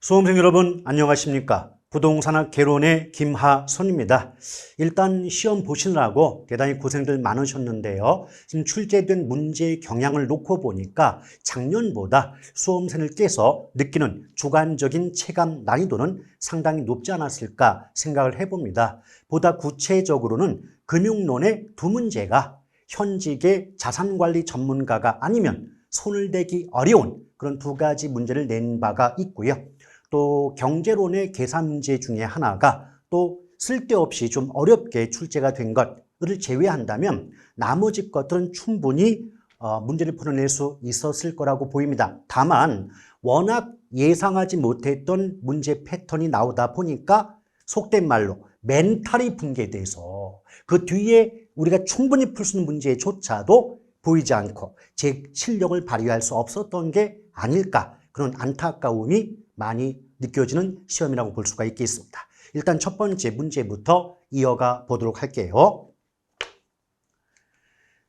수험생 여러분 안녕하십니까? 부동산학 개론의 김하선입니다. 일단 시험 보시느라고 대단히 고생들 많으셨는데요. 지금 출제된 문제의 경향을 놓고 보니까 작년보다 수험생을 깨서 느끼는 주관적인 체감 난이도는 상당히 높지 않았을까 생각을 해봅니다. 보다 구체적으로는 금융론의 두 문제가 현직의 자산관리 전문가가 아니면 손을 대기 어려운 그런 두 가지 문제를 낸 바가 있고요. 또 경제론의 계산 문제 중에 하나가 또 쓸데없이 좀 어렵게 출제가 된 것을 제외한다면 나머지 것들은 충분히 문제를 풀어낼 수 있었을 거라고 보입니다. 다만 워낙 예상하지 못했던 문제 패턴이 나오다 보니까 속된 말로 멘탈이 붕괴돼서 그 뒤에 우리가 충분히 풀 수 있는 문제조차도 보이지 않고 제 실력을 발휘할 수 없었던 게 아닐까, 그런 안타까움이 많이 느껴지는 시험이라고 볼 수가 있겠습니다. 일단 첫 번째 문제부터 이어가 보도록 할게요.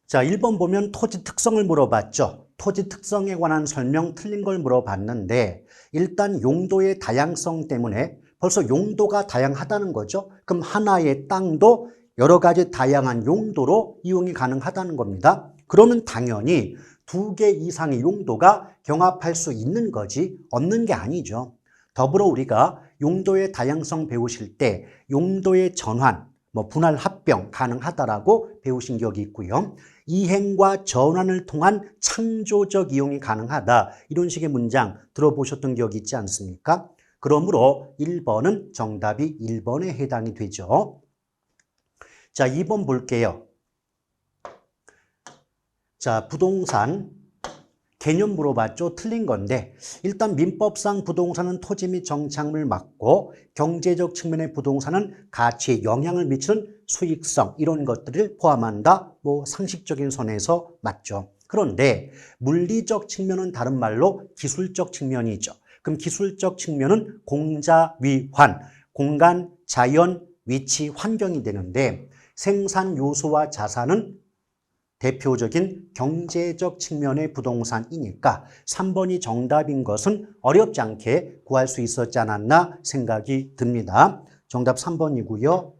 자, 1번 보면 토지 특성을 물어봤죠. 토지 특성에 관한 설명 틀린 걸 물어봤는데 일단 용도의 다양성 때문에 벌써 용도가 다양하다는 거죠. 그럼 하나의 땅도 여러 가지 다양한 용도로 이용이 가능하다는 겁니다. 그러면 당연히 두 개 이상의 용도가 경합할 수 있는 거지 없는 게 아니죠. 더불어 우리가 용도의 다양성 배우실 때 용도의 전환, 분할 합병 가능하다라고 배우신 기억이 있고요. 이행과 전환을 통한 창조적 이용이 가능하다, 이런 식의 문장 들어보셨던 기억이 있지 않습니까? 그러므로 1번은 정답이 1번에 해당이 되죠. 자, 2번 볼게요. 자, 부동산 개념 물어봤죠. 틀린 건데 일단 민법상 부동산은 토지 및 정착물 맞고 경제적 측면의 부동산은 가치에 영향을 미치는 수익성, 이런 것들을 포함한다. 상식적인 선에서 맞죠. 그런데 물리적 측면은 다른 말로 기술적 측면이죠. 그럼 기술적 측면은 공자, 위, 환, 공간, 자연, 위치, 환경이 되는데 생산 요소와 자산은 대표적인 경제적 측면의 부동산이니까 3번이 정답인 것은 어렵지 않게 구할 수 있었지 않았나 생각이 듭니다. 정답 3번이고요.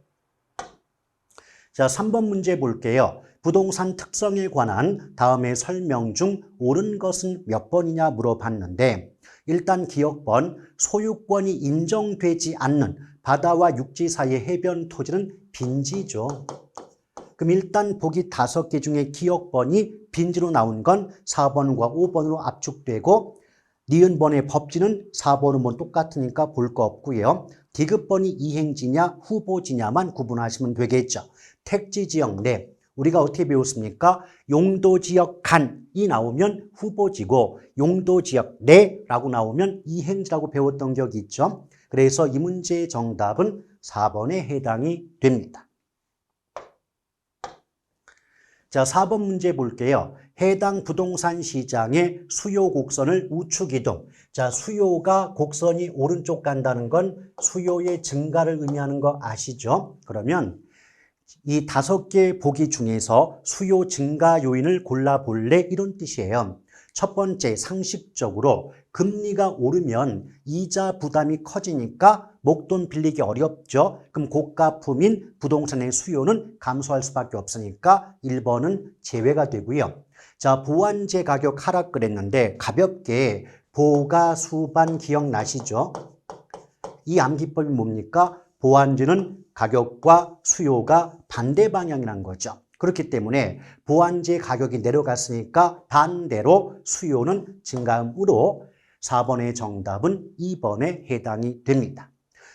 자, 3번 문제 볼게요. 부동산 특성에 관한 다음의 설명 중 옳은 것은 몇 번이냐 물어봤는데 일단 기억번, 소유권이 인정되지 않는 바다와 육지 사이의 해변 토지는 빈지죠. 그럼 일단 보기 5개 중에 기억번이 빈지로 나온 건 4번과 5번으로 압축되고 니은번의 법지는 4번은 똑같으니까 볼 거 없고요. 디귿번이 이행지냐 후보지냐만 구분하시면 되겠죠. 택지지역 내, 우리가 어떻게 배웠습니까? 용도지역 간이 나오면 후보지고 용도지역 내라고 나오면 이행지라고 배웠던 기억이 있죠. 그래서 이 문제의 정답은 4번에 해당이 됩니다. 자, 4번 문제 볼게요. 해당 부동산 시장의 수요 곡선을 우측이동. 자, 수요가 곡선이 오른쪽 간다는 건 수요의 증가를 의미하는 거 아시죠? 그러면 이 5개 보기 중에서 수요 증가 요인을 골라볼래? 이런 뜻이에요. 첫 번째, 상식적으로 금리가 오르면 이자 부담이 커지니까 목돈 빌리기 어렵죠. 그럼 고가품인 부동산의 수요는 감소할 수밖에 없으니까 1번은 제외가 되고요. 자, 보완제 가격 하락 그랬는데 가볍게 보가수반 기억나시죠? 이 암기법이 뭡니까? 보완제는 가격과 수요가 반대 방향이란 거죠. 그렇기 때문에 보완제 가격이 내려갔으니까 반대로 수요는 증가함으로 4번의 정답은 2번에 해당이 됩니다.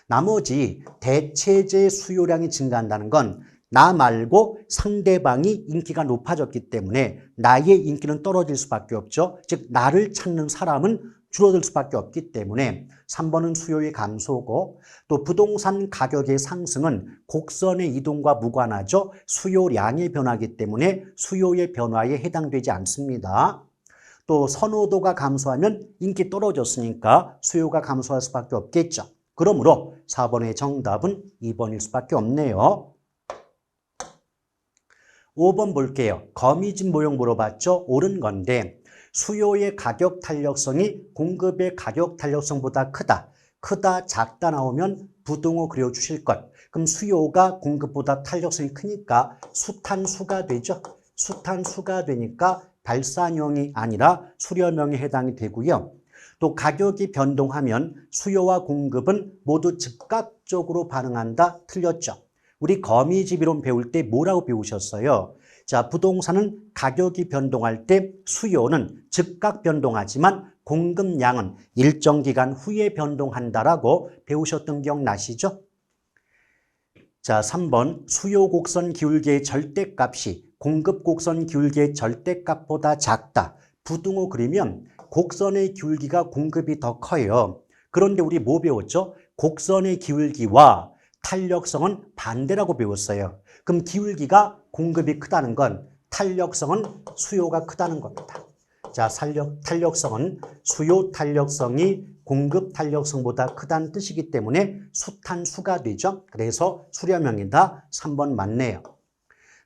나머지 대체재 수요량이 증가한다는 건 나 말고 상대방이 인기가 높아졌기 때문에 나의 인기는 떨어질 수밖에 없죠. 즉 나를 찾는 사람은 줄어들 수밖에 없기 때문에 3번은 수요의 감소고, 또 부동산 가격의 상승은 곡선의 이동과 무관하죠. 수요량의 변화이기 때문에 수요의 변화에 해당되지 않습니다. 또 선호도가 감소하면 인기 떨어졌으니까 수요가 감소할 수밖에 없겠죠. 그러므로 4번의 정답은 2번일 수밖에 없네요. 5번 볼게요. 거미집 모형 물어봤죠? 옳은 건데 수요의 가격 탄력성이 공급의 가격 탄력성보다 크다. 크다, 작다 나오면 부등호 그려주실 것. 그럼 수요가 공급보다 탄력성이 크니까 수탄수가 되죠. 수탄수가 되니까 발산형이 아니라 수렴형에 해당이 되고요. 또 가격이 변동하면 수요와 공급은 모두 즉각적으로 반응한다. 틀렸죠. 우리 거미집이론 배울 때 뭐라고 배우셨어요? 자, 부동산은 가격이 변동할 때 수요는 즉각 변동하지만 공급량은 일정 기간 후에 변동한다라고 배우셨던 기억나시죠? 자, 3번 수요 곡선 기울기의 절대값이 공급 곡선 기울기의 절대값보다 작다. 부등호 그리면 곡선의 기울기가 공급이 더 커요. 그런데 우리 뭐 배웠죠? 곡선의 기울기와 탄력성은 반대라고 배웠어요. 그럼 기울기가 공급이 크다는 건 탄력성은 수요가 크다는 겁니다. 자, 탄력성은 수요 탄력성이 공급 탄력성보다 크다는 뜻이기 때문에 수탄수가 되죠. 그래서 수렴형이다. 3번 맞네요.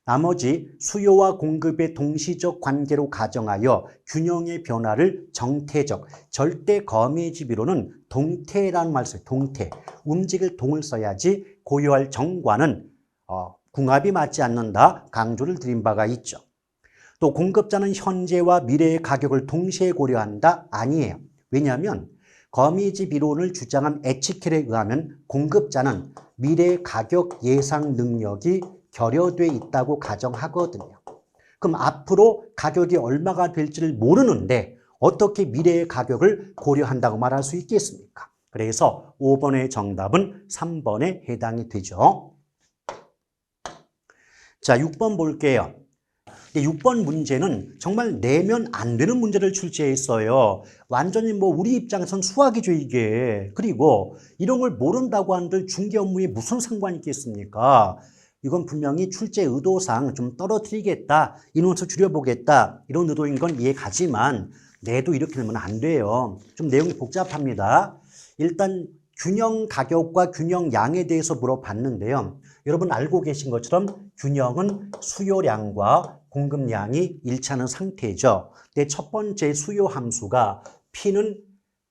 나머지 수요와 공급의 동시적 관계로 가정하여 균형의 변화를 정태적, 절대 거미집이로는 동태라는 말을 써요. 동태. 움직일 동을 써야지 고유할 정과는 궁합이 맞지 않는다. 강조를 드린 바가 있죠. 또 공급자는 현재와 미래의 가격을 동시에 고려한다? 아니에요. 왜냐하면 거미집 이론을 주장한 에치켈에 의하면 공급자는 미래의 가격 예상 능력이 결여돼 있다고 가정하거든요. 그럼 앞으로 가격이 얼마가 될지를 모르는데 어떻게 미래의 가격을 고려한다고 말할 수 있겠습니까? 그래서 5번의 정답은 3번에 해당이 되죠. 자, 6번 볼게요. 6번 문제는 정말 내면 안 되는 문제를 출제했어요. 완전히 우리 입장에선 수학이죠, 이게. 그리고 이런 걸 모른다고 한들 중개 업무에 무슨 상관이 있겠습니까? 이건 분명히 출제 의도상 좀 떨어뜨리겠다, 인원수 줄여보겠다, 이런 의도인 건 이해가지만 내도 이렇게 되면 안 돼요. 좀 내용이 복잡합니다. 일단 균형 가격과 균형 양에 대해서 물어봤는데요. 여러분 알고 계신 것처럼 균형은 수요량과 공급량이 일치하는 상태죠. 근데 첫 번째 수요 함수가 P는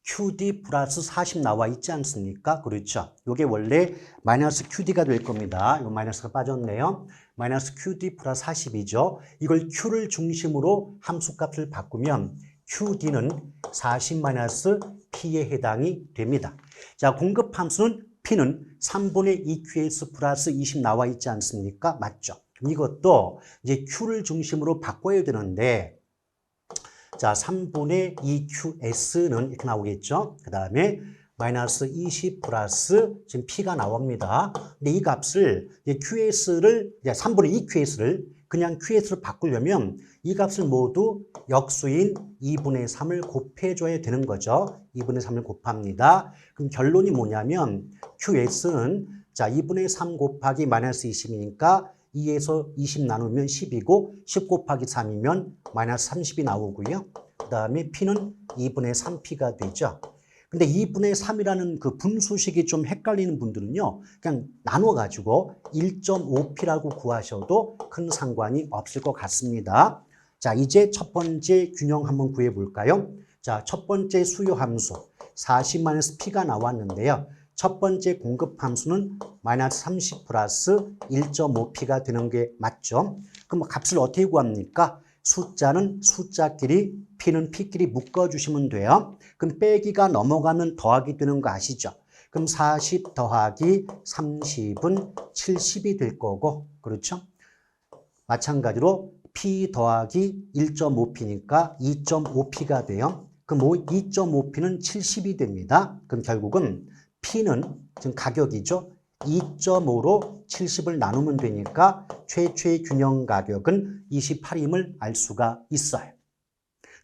QD 플러스 40 나와 있지 않습니까? 그렇죠. 이게 원래 마이너스 QD가 될 겁니다. 이거 마이너스가 빠졌네요. 마이너스 QD 플러스 40이죠. 이걸 Q를 중심으로 함수값을 바꾸면 QD는 40 마이너스 P에 해당이 됩니다. 자, 공급 함수는 P는 3분의 2QS 플러스 20 나와 있지 않습니까? 맞죠? 이것도 이제 Q를 중심으로 바꿔야 되는데, 자, 3분의 2QS는 이렇게 나오겠죠? 그 다음에 마이너스 20 플러스 지금 P가 나옵니다. 근데 이 값을 이제 QS를, 이제 3분의 2QS를 그냥 QS로 바꾸려면 이 값을 모두 역수인 2분의 3을 곱해줘야 되는 거죠. 2분의 3을 곱합니다. 그럼 결론이 뭐냐면 QS는 자, 2분의 3 곱하기 마이너스 20이니까 2에서 20 나누면 10이고 10 곱하기 3이면 마이너스 30이 나오고요. 그 다음에 P는 2분의 3P가 되죠. 근데 2분의 3이라는 그 분수식이 좀 헷갈리는 분들은요, 그냥 나눠가지고 1.5P라고 구하셔도 큰 상관이 없을 것 같습니다. 자, 이제 첫 번째 균형 한번 구해볼까요? 자, 첫 번째 수요 함수 40-P가 나왔는데요. 첫 번째 공급 함수는 마이너스 30 플러스 1.5P가 되는 게 맞죠? 그럼 값을 어떻게 구합니까? 숫자는 숫자끼리, P는 P끼리 묶어주시면 돼요. 그럼 빼기가 넘어가면 더하기 되는 거 아시죠? 그럼 40 더하기 30은 70이 될 거고, 그렇죠? 마찬가지로 P 더하기 1.5P니까 2.5P가 돼요. 그럼 2.5P는 70이 됩니다. 그럼 결국은 P는 지금 가격이죠. 2.5로 70을 나누면 되니까 최초의 균형 가격은 28임을 알 수가 있어요.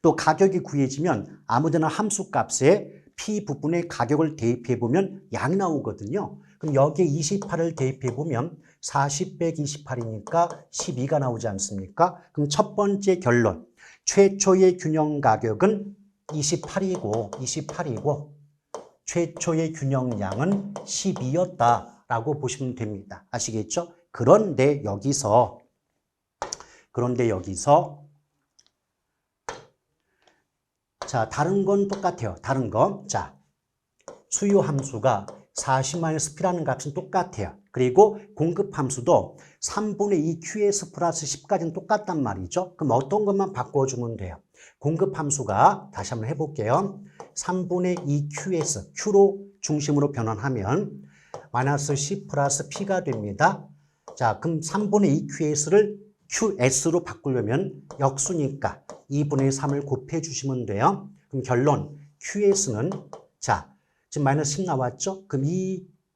또 가격이 구해지면 아무데나 함수값에 P 부분에 가격을 대입해보면 양이 나오거든요. 그럼 여기에 28을 대입해보면 40 빼기 28이니까 12가 나오지 않습니까? 그럼 첫 번째 결론, 최초의 균형 가격은 28이고 최초의 균형량은 12였다라고 보시면 됩니다. 아시겠죠? 그런데 여기서 자, 다른 건 똑같아요. 다른 거. 자, 수요 함수가 40-P라는 값은 똑같아요. 그리고 공급 함수도 3분의 2 QS 플러스 10까지는 똑같단 말이죠. 그럼 어떤 것만 바꿔주면 돼요? 공급 함수가 다시 한번 해볼게요. 3분의 2 QS, Q로 중심으로 변환하면 마이너스 10 플러스 P가 됩니다. 자, 그럼 3분의 2 QS를 QS로 바꾸려면 역수니까 2분의 3을 곱해주시면 돼요. 그럼 결론 QS는 자, 지금 마이너스 10 나왔죠? 그럼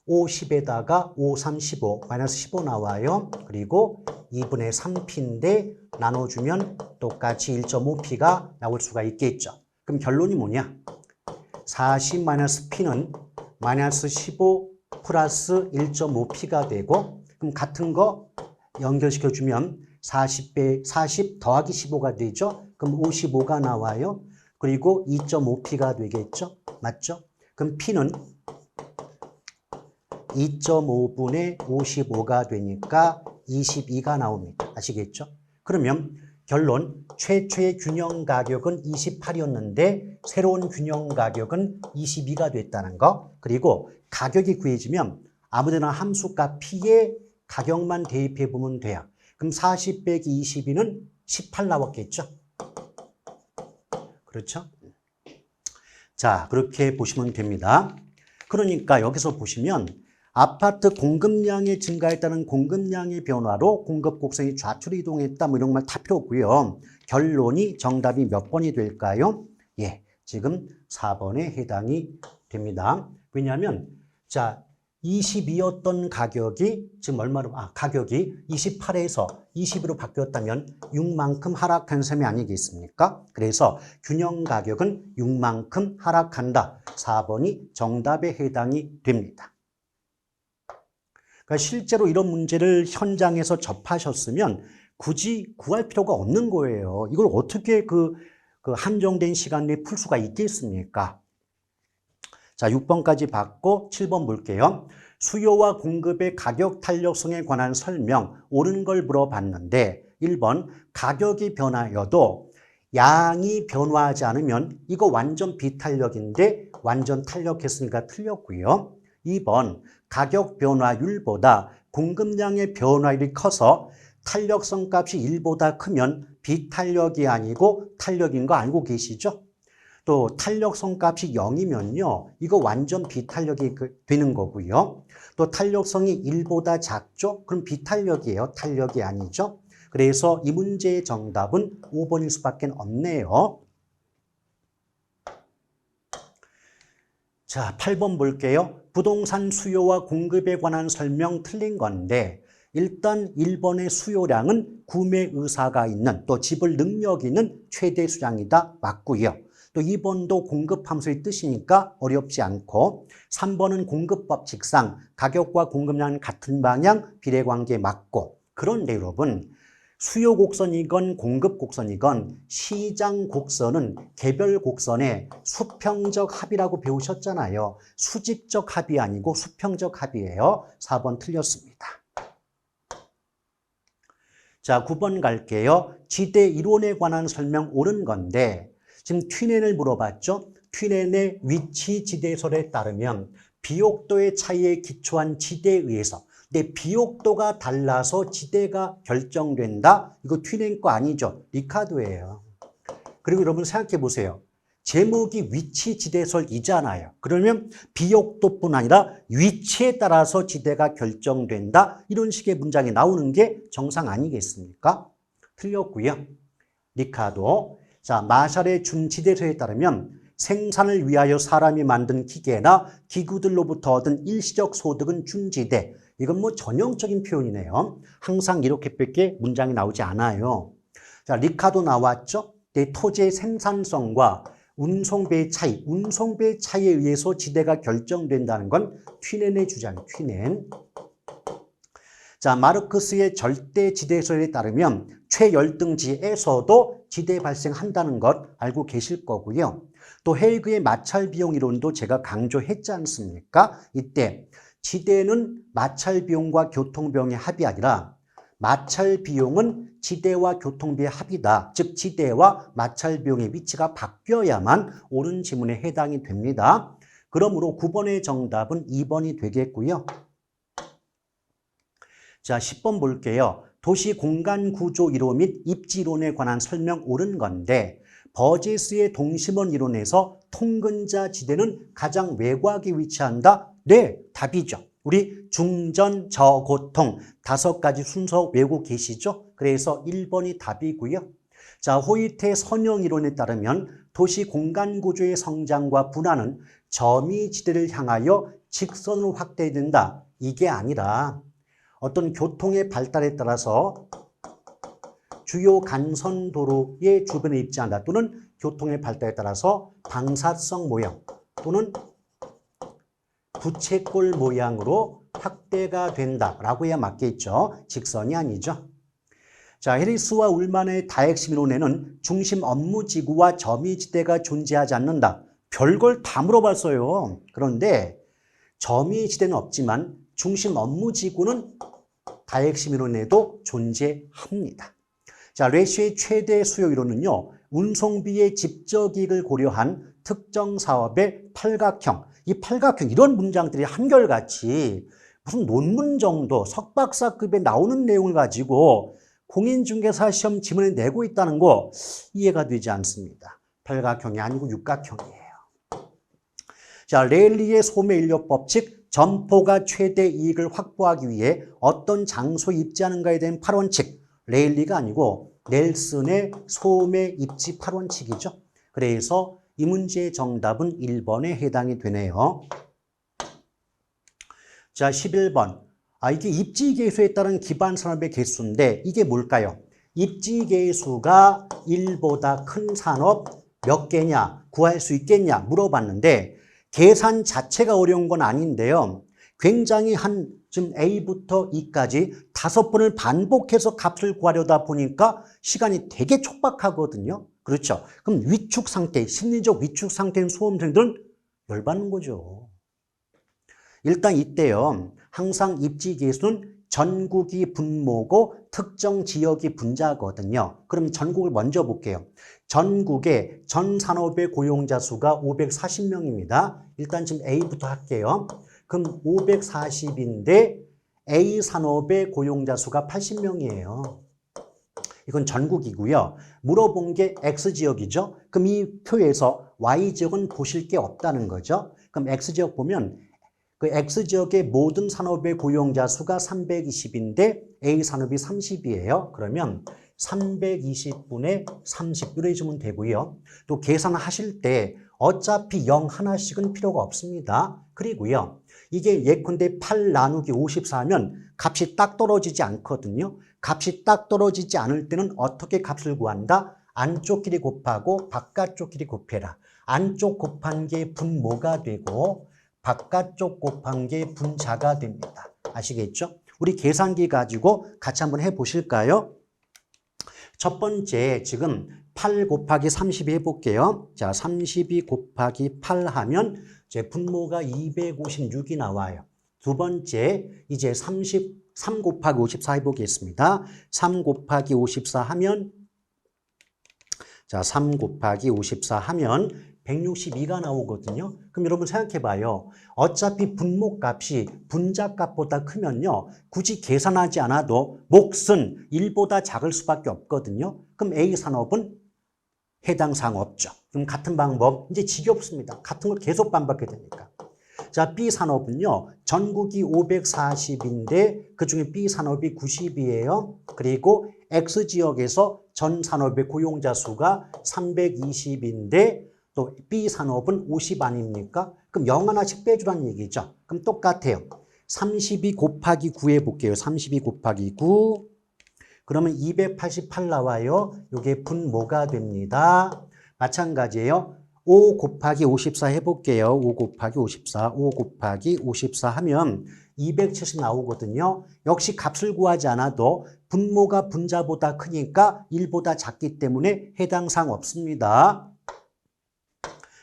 5, 10에다가 5, 3, 15, 마이너스 15 나와요. 그리고 2분의 3P인데 나눠주면 똑같이 1.5P가 나올 수가 있겠죠. 그럼 결론이 뭐냐? 40-P는 마이너스 15 플러스 1.5P가 되고, 그럼 같은 거 연결시켜주면 40 더하기 15가 되죠? 그럼 55가 나와요. 그리고 2.5P가 되겠죠? 맞죠? 그럼 P는 2.5분의 55가 되니까 22가 나옵니다. 아시겠죠? 그러면 결론 최초의 균형 가격은 28이었는데 새로운 균형 가격은 22가 됐다는 거. 그리고 가격이 구해지면 아무데나 함수값 P에 가격만 대입해 보면 돼요. 그럼 40 빼기 22는 18 나왔겠죠? 그렇죠? 자, 그렇게 보시면 됩니다. 그러니까 여기서 보시면 아파트 공급량이 증가했다는 공급량의 변화로 공급 곡선이 좌측으로 이동했다 뭐 이런 말 다 필요 없고요. 결론이 정답이 몇 번이 될까요? 예, 지금 4번에 해당이 됩니다. 왜냐하면 자 22였던 가격이 지금 얼마로 가격이 28에서 20으로 바뀌었다면 6만큼 하락한 셈이 아니겠습니까? 그래서 균형 가격은 6만큼 하락한다. 4번이 정답에 해당이 됩니다. 그러니까 실제로 이런 문제를 현장에서 접하셨으면 굳이 구할 필요가 없는 거예요. 이걸 어떻게 그 한정된 시간 내에 풀 수가 있겠습니까? 자, 6번까지 봤고 7번 볼게요. 수요와 공급의 가격 탄력성에 관한 설명, 옳은 걸 물어봤는데 1번 가격이 변하여도 양이 변화하지 않으면 이거 완전 비탄력인데 완전 탄력했으니까 틀렸고요. 2번 가격 변화율보다 공급량의 변화율이 커서 탄력성 값이 1보다 크면 비탄력이 아니고 탄력인 거 알고 계시죠? 또 탄력성 값이 0이면요. 이거 완전 비탄력이 되는 거고요. 또 탄력성이 1보다 작죠? 그럼 비탄력이에요. 탄력이 아니죠? 그래서 이 문제의 정답은 5번일 수밖에 없네요. 자, 8번 볼게요. 부동산 수요와 공급에 관한 설명 틀린 건데 일단 1번의 수요량은 구매 의사가 있는 또 지불 능력이 있는 최대 수량이다. 맞고요. 또 2번도 공급 함수의 뜻이니까 어렵지 않고 3번은 공급법칙상 가격과 공급량은 같은 방향 비례관계 맞고 그런데 여러분 수요 곡선이건 공급 곡선이건 시장 곡선은 개별 곡선의 수평적 합이라고 배우셨잖아요. 수직적 합이 아니고 수평적 합이에요. 4번 틀렸습니다. 자, 9번 갈게요. 지대 이론에 관한 설명 옳은 건데 지금 튠엔을 물어봤죠. 튠엔의 위치 지대설에 따르면 비옥도의 차이에 기초한 지대에 의해서 근데 비옥도가 달라서 지대가 결정된다? 이거 튠엔 거 아니죠. 리카도예요. 그리고 여러분 생각해 보세요. 제목이 위치 지대설이잖아요. 그러면 비옥도뿐 아니라 위치에 따라서 지대가 결정된다? 이런 식의 문장이 나오는 게 정상 아니겠습니까? 틀렸고요. 리카도. 자, 마샬의 준지대설에 따르면 생산을 위하여 사람이 만든 기계나 기구들로부터 얻은 일시적 소득은 준지대. 이건 뭐 전형적인 표현이네요. 항상 이렇게밖에 문장이 나오지 않아요. 자, 리카도 나왔죠? 내 토지의 생산성과 운송배의 차이, 운송배의 차이에 의해서 지대가 결정된다는 건 튠엔의 주장, 튠엔. 자, 마르크스의 절대 지대설에 따르면 최열등지에서도 지대 발생한다는 것 알고 계실 거고요. 또 헤이그의 마찰 비용 이론도 제가 강조했지 않습니까? 이때 지대는 마찰 비용과 교통 비용의 합이 아니라 마찰 비용은 지대와 교통비의 합이다. 즉 지대와 마찰 비용의 위치가 바뀌어야만 옳은 지문에 해당이 됩니다. 그러므로 9번의 정답은 2번이 되겠고요. 자, 10번 볼게요. 도시 공간 구조 이론 및 입지 이론에 관한 설명 옳은 건데 버제스의 동심원 이론에서 통근자 지대는 가장 외곽에 위치한다? 네, 답이죠. 우리 중전, 저고통 5가지 순서 외우고 계시죠? 그래서 1번이 답이고요. 자, 호이트의 선형 이론에 따르면 도시 공간 구조의 성장과 분화는 점이지대를 향하여 직선으로 확대된다. 이게 아니라 어떤 교통의 발달에 따라서 주요 간선도로의 주변에 입지한다. 또는 교통의 발달에 따라서 방사성 모형 또는 부채꼴 모양으로 확대가 된다라고 해야 맞겠죠. 직선이 아니죠. 자, 해리스와 울만의 다핵심 이론에는 중심 업무지구와 점이지대가 존재하지 않는다. 별걸 다 물어봤어요. 그런데 점이지대는 없지만 중심 업무지구는 다핵심 이론에도 존재합니다. 자, 레시의 최대 수요 이론은요, 운송비의 직접 이익을 고려한 특정 사업의 팔각형, 이 팔각형 이런 문장들이 한결같이 무슨 논문 정도 석박사급에 나오는 내용을 가지고 공인중개사 시험 지문에 내고 있다는 거 이해가 되지 않습니다. 팔각형이 아니고 육각형이에요. 자, 레일리의 소매인력 법칙, 점포가 최대 이익을 확보하기 위해 어떤 장소에 입지하는가에 대한 8원칙, 레일리가 아니고 넬슨의 소매 입지 8원칙이죠. 그래서 이 문제의 정답은 1번에 해당이 되네요. 자, 11번. 이게 입지계수에 따른 기반산업의 개수인데 이게 뭘까요? 입지계수가 1보다 큰 산업 몇 개냐 구할 수 있겠냐 물어봤는데 계산 자체가 어려운 건 아닌데요. 굉장히 지금 A부터 E까지 5번을 반복해서 값을 구하려다 보니까 시간이 되게 촉박하거든요. 그렇죠. 그럼 위축 상태, 심리적 위축 상태인 수험생들은 열받는 거죠. 일단 이때요. 항상 입지계수는 전국이 분모고 특정 지역이 분자거든요. 그럼 전국을 먼저 볼게요. 전국의 전 산업의 고용자 수가 540명입니다. 일단 지금 A부터 할게요. 그럼 540인데 A 산업의 고용자 수가 80명이에요. 이건 전국이고요. 물어본 게 X지역이죠. 그럼 이 표에서 Y지역은 보실 게 없다는 거죠. 그럼 X지역 보면 그 X지역의 모든 산업의 고용자 수가 320인데 A 산업이 30이에요. 그러면 320분의 30 이렇게 주면 되고요. 또 계산하실 때 어차피 0 하나씩은 필요가 없습니다. 그리고요. 이게 예컨대 8 나누기 54면 값이 딱 떨어지지 않거든요. 값이 딱 떨어지지 않을 때는 어떻게 값을 구한다? 안쪽 길이 곱하고 바깥쪽 길이 곱해라. 안쪽 곱한 게 분모가 되고 바깥쪽 곱한 게 분자가 됩니다. 아시겠죠? 우리 계산기 가지고 같이 한번 해보실까요? 첫 번째 지금 8 곱하기 32 해볼게요. 자, 32 곱하기 8 하면 제 분모가 256이 나와요. 두 번째 이제 3 곱하기 54 해보겠습니다. 3 곱하기 54 하면 자, 3 곱하기 54 하면 162가 나오거든요. 그럼 여러분 생각해 봐요. 어차피 분모값이 분자값보다 크면요. 굳이 계산하지 않아도 몫은 1보다 작을 수밖에 없거든요. 그럼 A 산업은 해당 사항 없죠. 그럼 같은 방법 이제 지겹습니다. 같은 걸 계속 반복해야 되니까. 자, B 산업은요. 전국이 540인데 그중에 B 산업이 90이에요. 그리고 X지역에서 전 산업의 고용자 수가 320인데 또 B 산업은 50 아닙니까? 그럼 0 하나씩 빼주라는 얘기죠. 그럼 똑같아요. 32 곱하기 9 해볼게요. 32 곱하기 9. 그러면 288 나와요. 이게 분모가 됩니다. 마찬가지예요. 5 곱하기 54 해볼게요. 5 곱하기 54. 5 곱하기 54 하면 270 나오거든요. 역시 값을 구하지 않아도 분모가 분자보다 크니까 1보다 작기 때문에 해당 사항 없습니다.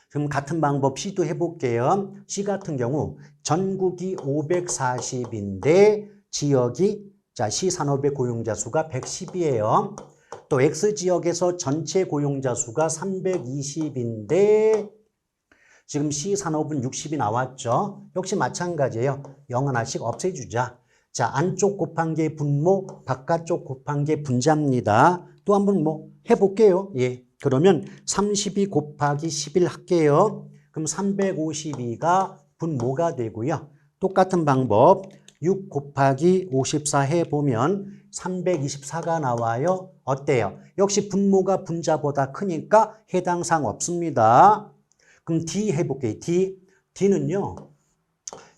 그럼 같은 방법 C도 해볼게요. C 같은 경우 전국이 540인데 지역이 자 C 산업의 고용자 수가 110이에요. 또 X지역에서 전체 고용자 수가 320인데 지금 C산업은 60이 나왔죠. 역시 마찬가지예요. 0 하나씩 없애주자. 자, 안쪽 곱한 게 분모, 바깥쪽 곱한 게 분자입니다. 또 한번 뭐 해볼게요. 예. 그러면 32 곱하기 11 할게요. 그럼 352가 분모가 되고요. 똑같은 방법 6 곱하기 54 해보면 324가 나와요. 어때요? 역시 분모가 분자보다 크니까 해당 사항 없습니다. 그럼 D 해볼게요. D는요.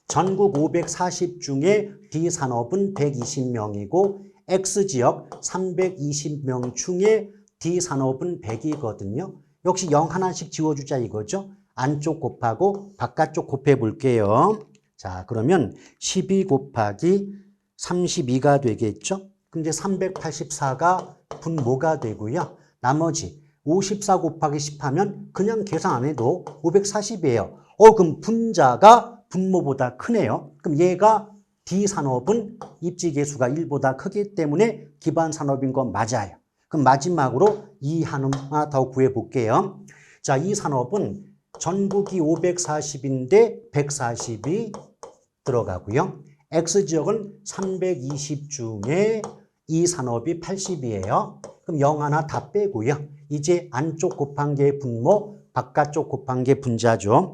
전국 540 중에 D산업은 120명이고 X지역 320명 중에 D산업은 100이거든요. 역시 0 하나씩 지워주자 이거죠. 안쪽 곱하고 바깥쪽 곱해 볼게요. 자, 그러면 12 곱하기 32가 되겠죠. 근데 384가 분모가 되고요. 나머지 54 곱하기 10 하면 그냥 계산 안 해도 540이에요. 그럼 분자가 분모보다 크네요. 그럼 얘가 D산업은 입지계수가 1보다 크기 때문에 기반산업인 건 맞아요. 그럼 마지막으로 이 하나 더 구해볼게요. 자, 이 산업은 전국이 540인데 140이 들어가고요. X지역은 320 중에 이 산업이 80이에요. 그럼 0 하나 다 빼고요. 이제 안쪽 곱한 게 분모, 바깥쪽 곱한 게 분자죠.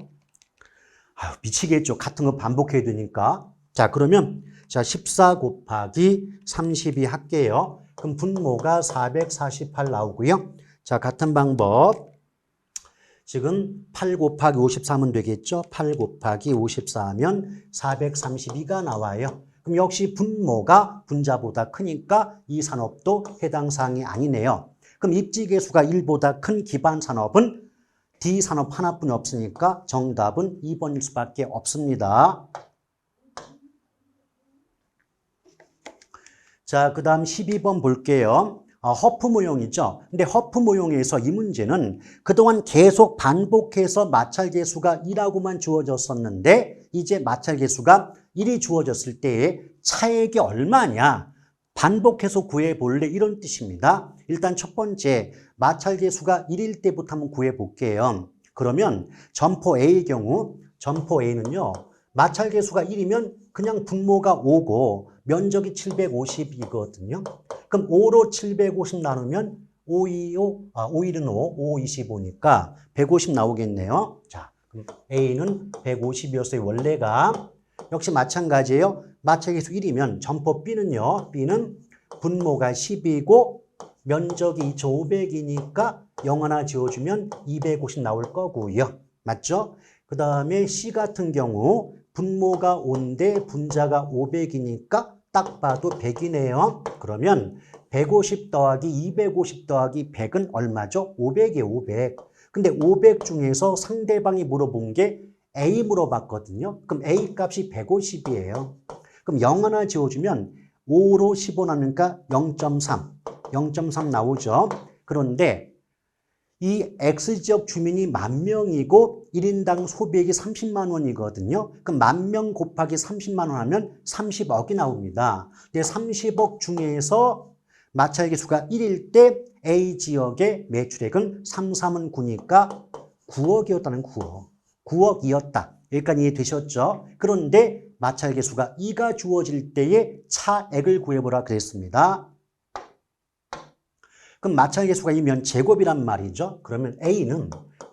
아유, 미치겠죠. 같은 거 반복해야 되니까. 자, 그러면 자 14 곱하기 32 할게요. 그럼 분모가 448 나오고요. 자, 같은 방법. 지금 8 곱하기 53은 되겠죠. 8 곱하기 54하면 432가 나와요. 그럼 역시 분모가 분자보다 크니까 이 산업도 해당 사항이 아니네요. 그럼 입지계수가 1보다 큰 기반산업은 D산업 하나뿐이 없으니까 정답은 2번일 수밖에 없습니다. 자, 그 다음 12번 볼게요. 허프 모형이죠. 근데 허프 모형에서 이 문제는 그동안 계속 반복해서 마찰계수가 1하고만 주어졌었는데 이제 마찰계수가 1이 주어졌을 때의 차액이 얼마냐? 반복해서 구해볼래? 이런 뜻입니다. 일단 첫 번째, 마찰계수가 1일 때부터 한번 구해볼게요. 그러면 점포 A의 경우, 점포 A는요, 마찰계수가 1이면 그냥 분모가 5고 면적이 750이거든요. 그럼 5로 750 나누면 5, 2, 5, 5일은 5, 5, 25니까 150 나오겠네요. 자, 그럼 A는 150이었어요, 원래가. 역시 마찬가지예요. 마찰계수 1이면 점포 B는요, B는 분모가 10이고 면적이 2500이니까 0 하나 지워주면 250 나올 거고요. 맞죠? 그 다음에 C 같은 경우 분모가 5인데 분자가 500이니까 딱 봐도 100이네요. 그러면 150 더하기 250 더하기 100은 얼마죠? 500이에요, 500. 근데 500 중에서 상대방이 물어본 게 A 물어봤거든요. 그럼 A 값이 150이에요. 그럼 0 하나 지워주면 5로 15 나누니까 0.3. 0.3 나오죠. 그런데 이 X지역 주민이 10,000명이고 1인당 소비액이 30만 원이거든요. 그럼 10,000명 곱하기 30만 원 하면 30억이 나옵니다. 근데 30억 중에서 마찰계수가 1일 때 A지역의 매출액은 3, 3은 9니까 9억이었다는 9억. 9억이었다. 여기까지 이해되셨죠? 그런데 마찰계수가 2가 주어질 때의 차액을 구해보라 그랬습니다. 그럼 마찰계수가 2면 제곱이란 말이죠. 그러면 A는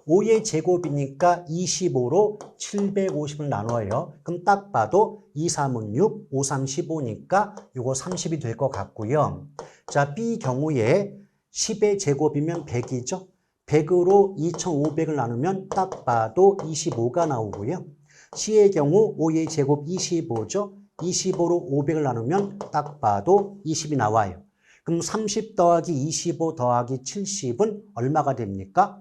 5의 제곱이니까 25로 750을 나눠요. 그럼 딱 봐도 2, 3은 6, 5, 3, 15니까 이거 30이 될 것 같고요. 자, B 경우에 10의 제곱이면 100이죠. 100으로 2500을 나누면 딱 봐도 25가 나오고요. C의 경우 5의 제곱 25죠. 25로 500을 나누면 딱 봐도 20이 나와요. 그럼 30 더하기 25 더하기 70은 얼마가 됩니까?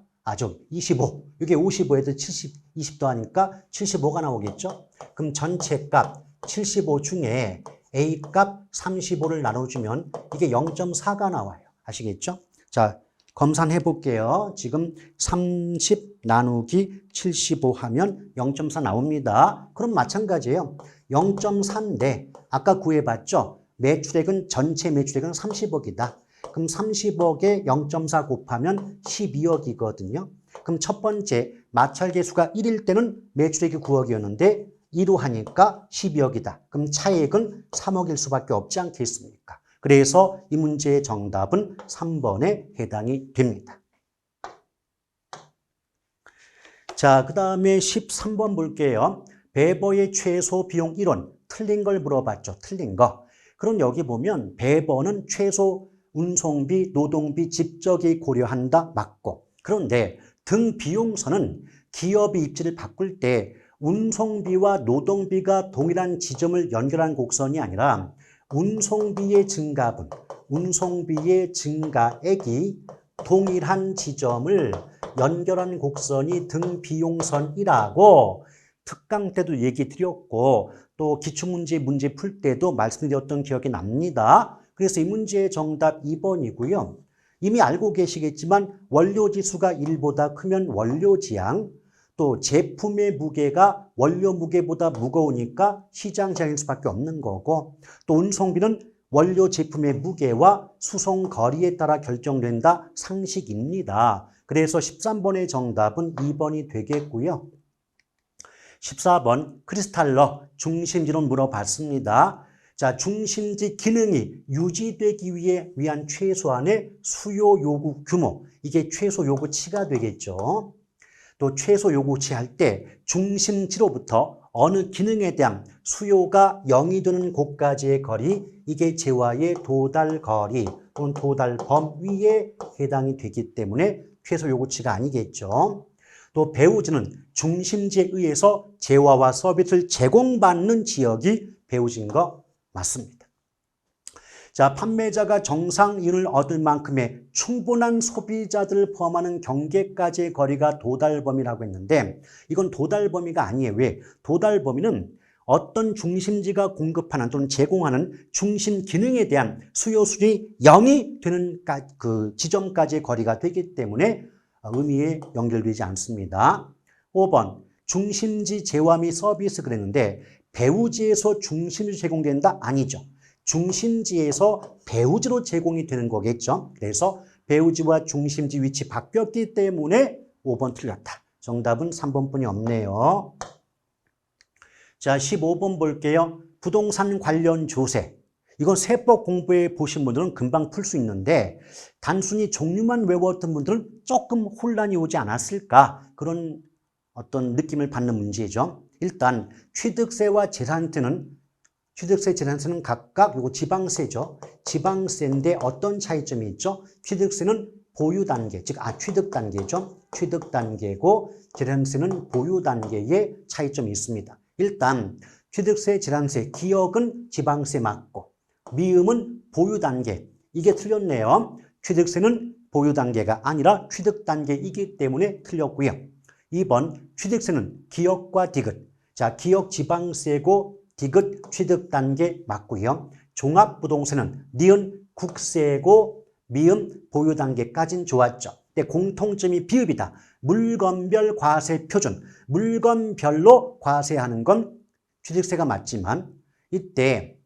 25. 이게 55에서 70, 20 더하니까 75가 나오겠죠? 그럼 전체 값 75 중에 A 값 35를 나눠주면 이게 0.4가 나와요. 아시겠죠? 자, 검산해 볼게요. 지금 30 나누기 75 하면 0.4 나옵니다. 그럼 마찬가지예요. 0.4인데 아까 구해봤죠? 매출액은 전체 매출액은 30억이다. 그럼 30억에 0.4 곱하면 12억이거든요. 그럼 첫 번째 마찰계수가 1일 때는 매출액이 9억이었는데 2로 하니까 12억이다. 그럼 차액은 3억일 수밖에 없지 않겠습니까? 그래서 이 문제의 정답은 3번에 해당이 됩니다. 자, 그 다음에 13번 볼게요. 배버의 최소 비용 1원. 틀린 걸 물어봤죠. 틀린 거. 그럼 여기 보면 배버는 최소 운송비, 노동비, 집적이 고려한다. 맞고. 그런데 등 비용선은 기업이 입지를 바꿀 때 운송비와 노동비가 동일한 지점을 연결한 곡선이 아니라 운송비의 증가분, 운송비의 증가액이 동일한 지점을 연결한 곡선이 등 비용선이라고 특강 때도 얘기 드렸고 또 기출문제 문제 풀 때도 말씀드렸던 기억이 납니다. 그래서 이 문제의 정답 2번이고요. 이미 알고 계시겠지만 원료지수가 1보다 크면 원료지양, 또 제품의 무게가 원료 무게보다 무거우니까 시장 제한일 수밖에 없는 거고 또 운송비는 원료 제품의 무게와 수송 거리에 따라 결정된다 상식입니다. 그래서 13번의 정답은 2번이 되겠고요. 14번 크리스탈러 중심지론 물어봤습니다. 자, 중심지 기능이 유지되기 위한 최소한의 수요 요구 규모, 이게 최소 요구치가 되겠죠. 또 최소 요구치 할 때 중심지로부터 어느 기능에 대한 수요가 0이 되는 곳까지의 거리, 이게 재화의 도달거리 또는 도달범위에 해당이 되기 때문에 최소 요구치가 아니겠죠. 또 배후지는 중심지에 의해서 재화와 서비스를 제공받는 지역이 배후지인 거 맞습니다. 자, 판매자가 정상 이윤을 얻을 만큼의 충분한 소비자들을 포함하는 경계까지의 거리가 도달범위라고 했는데 이건 도달범위가 아니에요. 왜? 도달범위는 어떤 중심지가 공급하는 또는 제공하는 중심 기능에 대한 수요순이 0이 되는 그 지점까지의 거리가 되기 때문에 의미에 연결되지 않습니다. 5번 중심지 재화 및 서비스 그랬는데 배후지에서 중심지 제공된다? 아니죠. 중심지에서 배후지로 제공이 되는 거겠죠. 그래서 배후지와 중심지 위치 바뀌었기 때문에 5번 틀렸다. 정답은 3번뿐이 없네요. 자, 15번 볼게요. 부동산 관련 조세. 이건 세법 공부해 보신 분들은 금방 풀 수 있는데 단순히 종류만 외웠던 분들은 조금 혼란이 오지 않았을까? 그런 어떤 느낌을 받는 문제죠. 일단 취득세와 취득세, 재산세는 각각 요거 지방세죠. 지방세인데 어떤 차이점이 있죠? 취득세는 보유 단계, 즉 취득 단계죠. 취득 단계고 재산세는 보유 단계의 차이점이 있습니다. 일단 취득세, 재산세, 기억은 지방세 맞고 미음은 보유 단계. 이게 틀렸네요. 취득세는 보유 단계가 아니라 취득 단계이기 때문에 틀렸고요. 2번 취득세는 기억과 디귿. 자, 기억 지방세고 디귿 취득 단계 맞고요. 종합부동산은 니은 국세고 미음 보유 단계까지는 좋았죠. 근데 공통점이 비읍이다. 물건별 과세 표준. 물건별로 과세하는 건 취득세가 맞지만 이때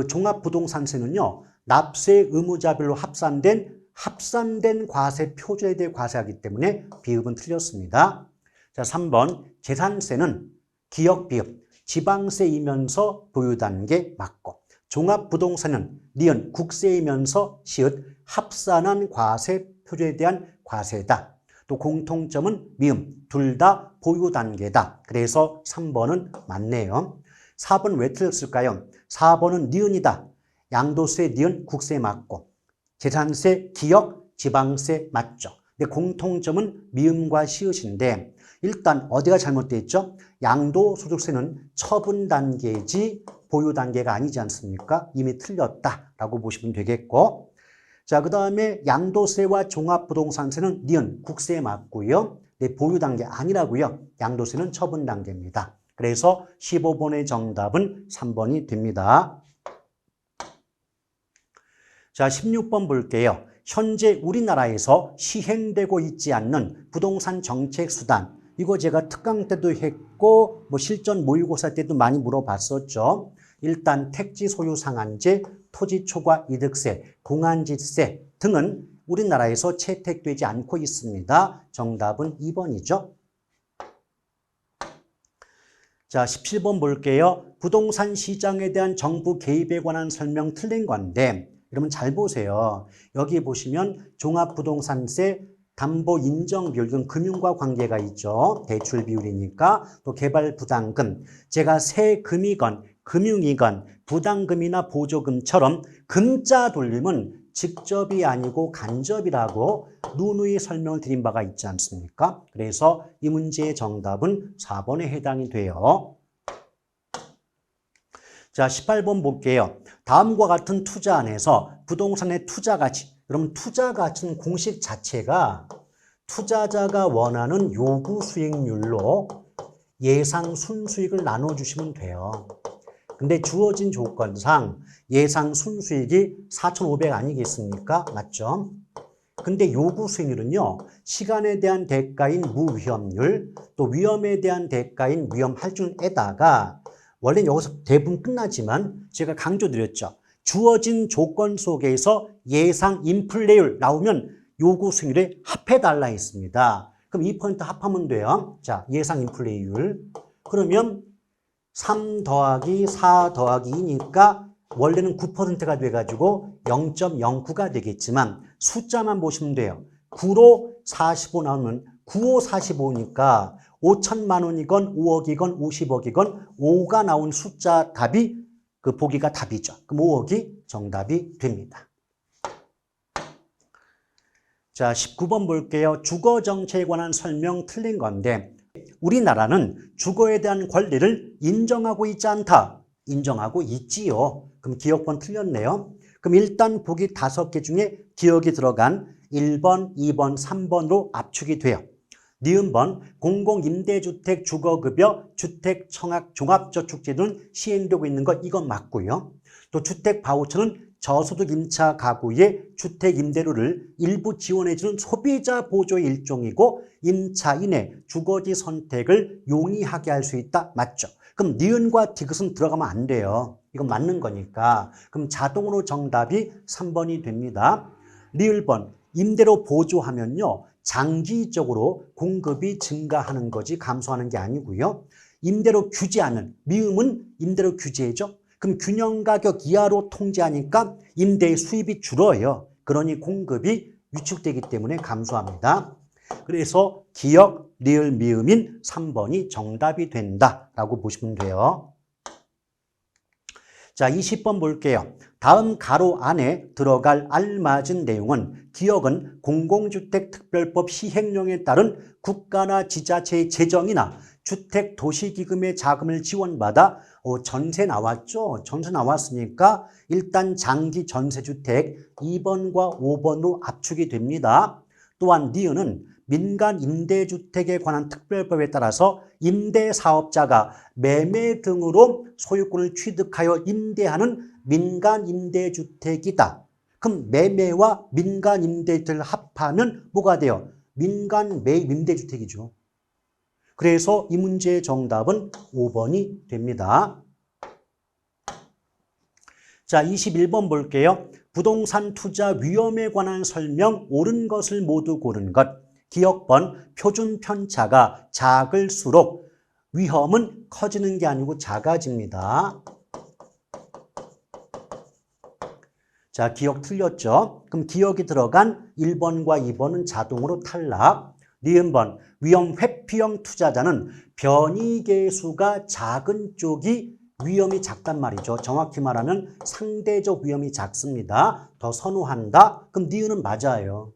종합부동산세는요. 납세 의무자별로 합산된 과세 표준에 대해 과세하기 때문에 비읍은 틀렸습니다. 자, 3번 재산세는 기억 비읍. 지방세이면서 보유단계 맞고 종합부동산은 니은 국세이면서 시읒 합산한 과세 표준에 대한 과세다. 또 공통점은 미음 둘 다 보유단계다. 그래서 3번은 맞네요. 4번 왜 틀렸을까요? 4번은 니은이다. 양도세 니은 국세 맞고 재산세 기억 지방세 맞죠. 근데 공통점은 미음과 시읒인데 일단 어디가 잘못되어 있죠? 양도소득세는 처분 단계지 보유 단계가 아니지 않습니까? 이미 틀렸다라고 보시면 되겠고 자, 그 다음에 양도세와 종합부동산세는 니은 국세에 맞고요. 네, 보유 단계 아니라고요. 양도세는 처분 단계입니다. 그래서 15번의 정답은 3번이 됩니다. 자, 16번 볼게요. 현재 우리나라에서 시행되고 있지 않는 부동산 정책 수단. 이거 제가 특강 때도 했고 실전 모의고사 때도 많이 물어봤었죠. 일단 택지 소유 상한제, 토지 초과 이득세, 공안지세 등은 우리나라에서 채택되지 않고 있습니다. 정답은 2번이죠. 자, 17번 볼게요. 부동산 시장에 대한 정부 개입에 관한 설명 틀린 건데, 여러분 잘 보세요. 여기 보시면 종합부동산세 담보 인정 비율, 이건 금융과 관계가 있죠. 대출 비율이니까. 또 개발 부담금. 제가 세금이건 금융이건 부담금이나 보조금처럼 금자 돌림은 직접이 아니고 간접이라고 누누이 설명을 드린 바가 있지 않습니까? 그래서 이 문제의 정답은 4번에 해당이 돼요. 자, 18번 볼게요. 다음과 같은 투자 안에서 부동산의 투자 가치, 여러분 투자 가치는 공식 자체가 투자자가 원하는 요구 수익률로 예상 순수익을 나눠주시면 돼요. 근데 주어진 조건상 예상 순수익이 4,500 아니겠습니까? 맞죠? 근데 요구 수익률은요, 시간에 대한 대가인 무위험률, 또 위험에 대한 대가인 위험할증에다가 원래는 여기서 대부분 끝나지만 제가 강조드렸죠. 주어진 조건 속에서 예상 인플레이율 나오면 요구 수익률에 합해달라 했습니다. 그럼 2% 합하면 돼요. 자, 예상 인플레이율. 그러면 3 더하기 4 더하기 2니까 원래는 9%가 돼가지고 0.09가 되겠지만 숫자만 보시면 돼요. 9로 45 나오면 95, 45니까 5천만 원이건 5억이건 50억이건 5가 나온 숫자 답이 그 보기가 답이죠. 그럼 5억이 정답이 됩니다. 자, 19번 볼게요. 주거 정책에 관한 설명 틀린 건데 우리나라는 주거에 대한 권리를 인정하고 있지 않다. 인정하고 있지요. 그럼 기억번 틀렸네요. 그럼 일단 보기 5개 중에 기억이 들어간 1번, 2번, 3번으로 압축이 돼요. 니은번 공공임대주택 주거급여 주택청약 종합저축제도는 시행되고 있는 것 이건 맞고요. 또 주택바우처는 저소득 임차 가구의 주택 임대료를 일부 지원해주는 소비자 보조의 일종이고 임차인의 주거지 선택을 용이하게 할 수 있다. 맞죠? 그럼 니은과 디귿은 들어가면 안 돼요. 이건 맞는 거니까. 그럼 자동으로 정답이 3번이 됩니다. 리을번 임대료 보조하면요. 장기적으로 공급이 증가하는 거지 감소하는 게 아니고요. 임대료 규제하는 미음은 임대료 규제죠. 그럼 균형가격 이하로 통제하니까 임대의 수입이 줄어요. 그러니 공급이 위축되기 때문에 감소합니다. 그래서 기역, 리을, 미음인 3번이 정답이 된다라고 보시면 돼요. 자, 20번 볼게요. 다음 가로 안에 들어갈 알맞은 내용은 기역은 공공주택특별법 시행령에 따른 국가나 지자체의 재정이나 주택도시기금의 자금을 지원받아 전세 나왔죠? 전세 나왔으니까 일단 장기 전세주택 2번과 5번으로 압축이 됩니다. 또한 니은은 민간 임대주택에 관한 특별법에 따라서 임대사업자가 매매 등으로 소유권을 취득하여 임대하는 민간 임대주택이다. 그럼 매매와 민간 임대주택을 합하면 뭐가 돼요? 민간 매입 임대주택이죠. 그래서 이 문제의 정답은 5번이 됩니다. 자, 21번 볼게요. 부동산 투자 위험에 관한 설명 옳은 것을 모두 고른 것. 기억번 표준 편차가 작을수록 위험은 커지는 게 아니고 작아집니다. 자, 기억 틀렸죠? 그럼 기억이 들어간 1번과 2번은 자동으로 탈락. 니은번 위험 회피형 투자자는 변이계수가 작은 쪽이 위험이 작단 말이죠. 정확히 말하면 상대적 위험이 작습니다. 더 선호한다? 그럼 니은은 맞아요.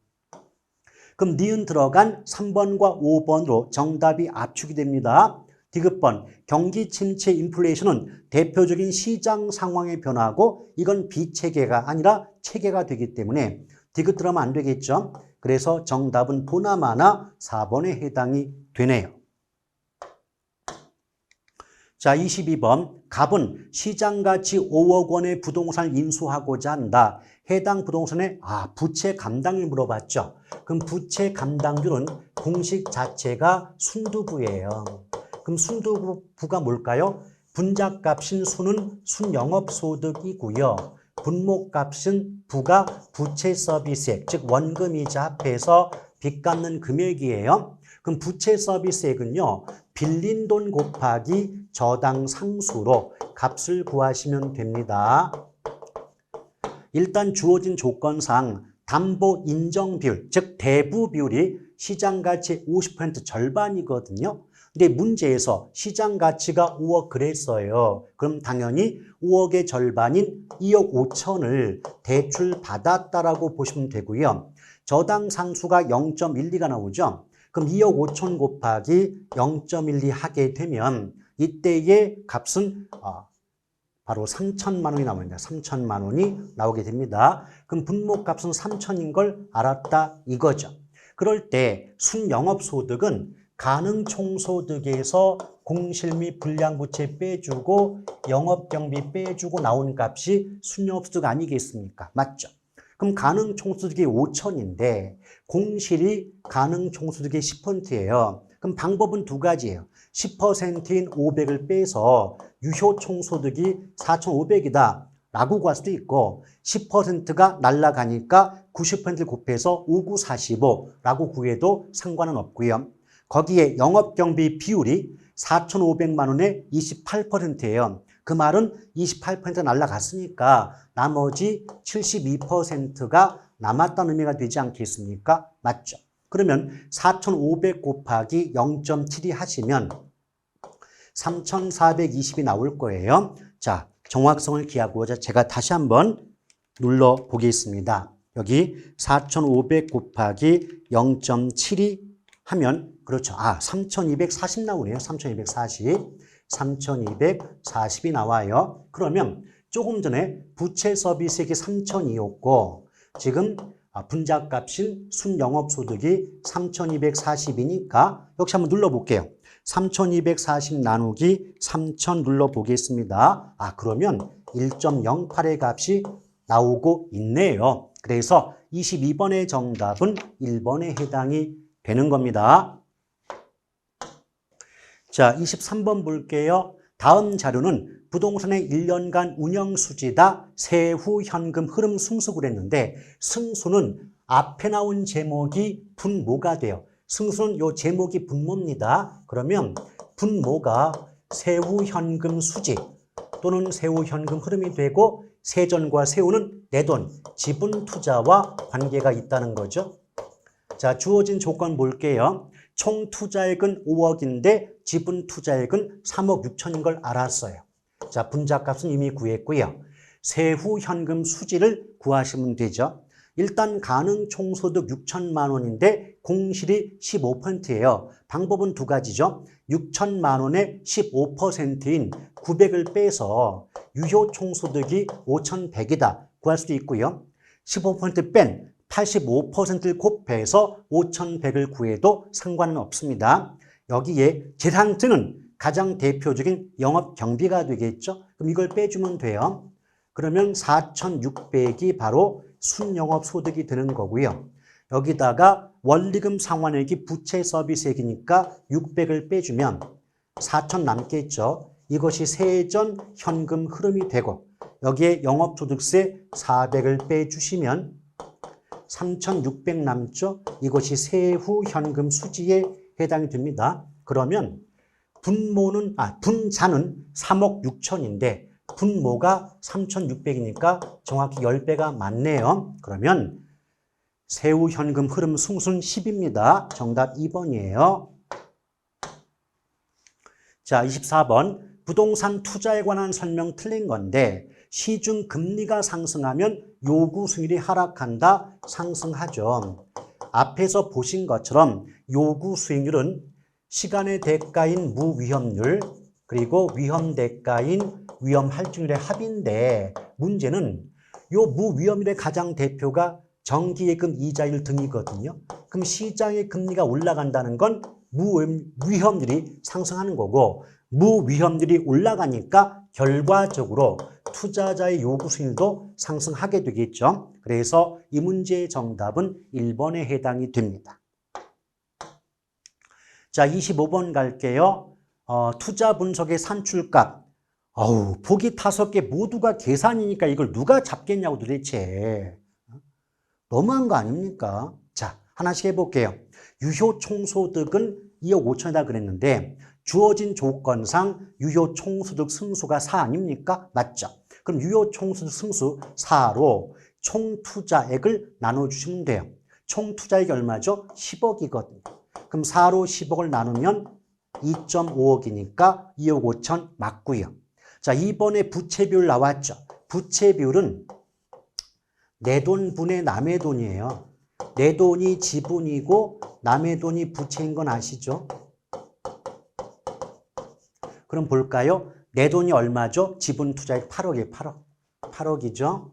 그럼 니은 들어간 3번과 5번으로 정답이 압축이 됩니다. 디귿번 경기 침체 인플레이션은 대표적인 시장 상황의 변화고 이건 비체계가 아니라 체계가 되기 때문에 디귿 들어가면 안 되겠죠. 그래서 정답은 보나마나 4번에 해당이 되네요. 자, 22번 갑은 시장가치 5억 원의 부동산을 인수하고자 한다. 해당 부동산의 부채 감당을 물어봤죠. 그럼 부채 감당률은 공식 자체가 순두부예요. 그럼 순두부가 뭘까요? 분자값인 순은 순영업소득이고요. 분모값은 부가 부채 서비스액, 즉 원금이자 합해서 빚 갚는 금액이에요. 그럼 부채 서비스액은요. 빌린 돈 곱하기 저당 상수로 값을 구하시면 됩니다. 일단 주어진 조건상 담보 인정 비율, 즉 대부 비율이 시장 가치의 50% 절반이거든요. 근데 문제에서 시장 가치가 5억 그랬어요. 그럼 당연히 5억의 절반인 2억 5천을 대출 받았다라고 보시면 되고요. 저당 상수가 0.12가 나오죠. 그럼 2억 5천 곱하기 0.12 하게 되면 이때의 값은 바로 3천만 원이 나옵니다. 3천만 원이 나오게 됩니다. 그럼 분모값은 3천인 걸 알았다 이거죠. 그럴 때 순영업소득은 가능총소득에서 공실 및 불량부채 빼주고 영업경비 빼주고 나온 값이 순영업소득 아니겠습니까? 맞죠? 그럼 가능총소득이 5천인데 공실이 가능총소득의 10%예요. 그럼 방법은 두 가지예요. 10%인 500을 빼서 유효총소득이 4,500이다 라고 구할 수도 있고 10%가 날라가니까 90%를 곱해서 5945라고 구해도 상관은 없고요. 거기에 영업경비 비율이 4,500만 원에 28%예요. 그 말은 28% 날라갔으니까 나머지 72%가 남았다는 의미가 되지 않겠습니까? 맞죠? 그러면 4,500 곱하기 0.72 하시면 3,420이 나올 거예요. 자, 정확성을 기하고자 제가 다시 한번 눌러 보겠습니다. 여기 4,500 곱하기 0.72 하면 그렇죠. 3,240 나오네요. 3,240. 3,240이 나와요. 그러면 조금 전에 부채 서비스액이 3,002였고 지금 분자값인 순영업소득이 3,240이니까 역시 한번 눌러볼게요. 3,240 나누기 3,000 눌러보겠습니다. 그러면 1.08의 값이 나오고 있네요. 그래서 22번의 정답은 1번에 해당이 되는 겁니다. 자, 23번 볼게요. 다음 자료는 부동산의 1년간 운영수지다 세후 현금 흐름 승수를 했는데 승수는 앞에 나온 제목이 분모가 돼요. 승수는 이 제목이 분모입니다. 그러면 분모가 세후 현금 수지 또는 세후 현금 흐름이 되고 세전과 세후는 내돈, 지분 투자와 관계가 있다는 거죠. 자, 주어진 조건 볼게요. 총 투자액은 5억인데 지분 투자액은 3억 6천인 걸 알았어요. 자, 분자값은 이미 구했고요. 세후 현금 수지를 구하시면 되죠. 일단 가능 총소득 6천만 원인데 공실이 15%예요. 방법은 두 가지죠. 6천만 원의 15%인 900을 빼서 유효 총소득이 5,100이다 구할 수도 있고요. 15% 뺀 85%를 곱해서 5,100을 구해도 상관은 없습니다. 여기에 재산증은 가장 대표적인 영업경비가 되겠죠. 그럼 이걸 빼주면 돼요. 그러면 4,600이 바로 순영업소득이 되는 거고요. 여기다가 원리금 상환액이 부채 서비스액이니까 600을 빼주면 4,000 남겠죠. 이것이 세전 현금 흐름이 되고 여기에 영업소득세 400을 빼주시면 3,600 남죠. 이것이 세후 현금 수지에 해당이 됩니다. 그러면 분자는 3억 6천인데 분모가 3,600이니까 정확히 10배가 맞네요. 그러면 세후 현금 흐름 승수는 10입니다. 정답 2번이에요. 자, 24번. 부동산 투자에 관한 설명 틀린 건데 시중 금리가 상승하면 요구 수익률이 하락한다, 상승하죠. 앞에서 보신 것처럼 요구 수익률은 시간의 대가인 무위험률 그리고 위험 대가인 위험 할증률의 합인데 문제는 요 무위험률의 가장 대표가 정기예금 이자율 등이거든요. 그럼 시장의 금리가 올라간다는 건 무위험률이 상승하는 거고 무위험률이 올라가니까 결과적으로 투자자의 요구 수익률도 상승하게 되겠죠. 그래서 이 문제의 정답은 1번에 해당이 됩니다. 자, 25번 갈게요. 투자 분석의 산출값. 보기 5개 모두가 계산이니까 이걸 누가 잡겠냐고 도대체. 너무한 거 아닙니까? 자, 하나씩 해볼게요. 유효 총소득은 2억 5천이다 그랬는데 주어진 조건상 유효 총소득 승수가 4 아닙니까? 맞죠? 그럼 유효 총소득 승수 4로 총 투자액을 나눠주시면 돼요. 총 투자액이 얼마죠? 10억이거든요. 그럼 4로 10억을 나누면 2.5억이니까 2억 5천 맞고요. 자, 이번에 부채 비율 나왔죠? 부채 비율은 내 돈분의 남의 돈이에요. 내 돈이 지분이고 남의 돈이 부채인 건 아시죠? 그럼 볼까요? 내 돈이 얼마죠? 지분 투자액 8억이에요. 8억. 8억이죠?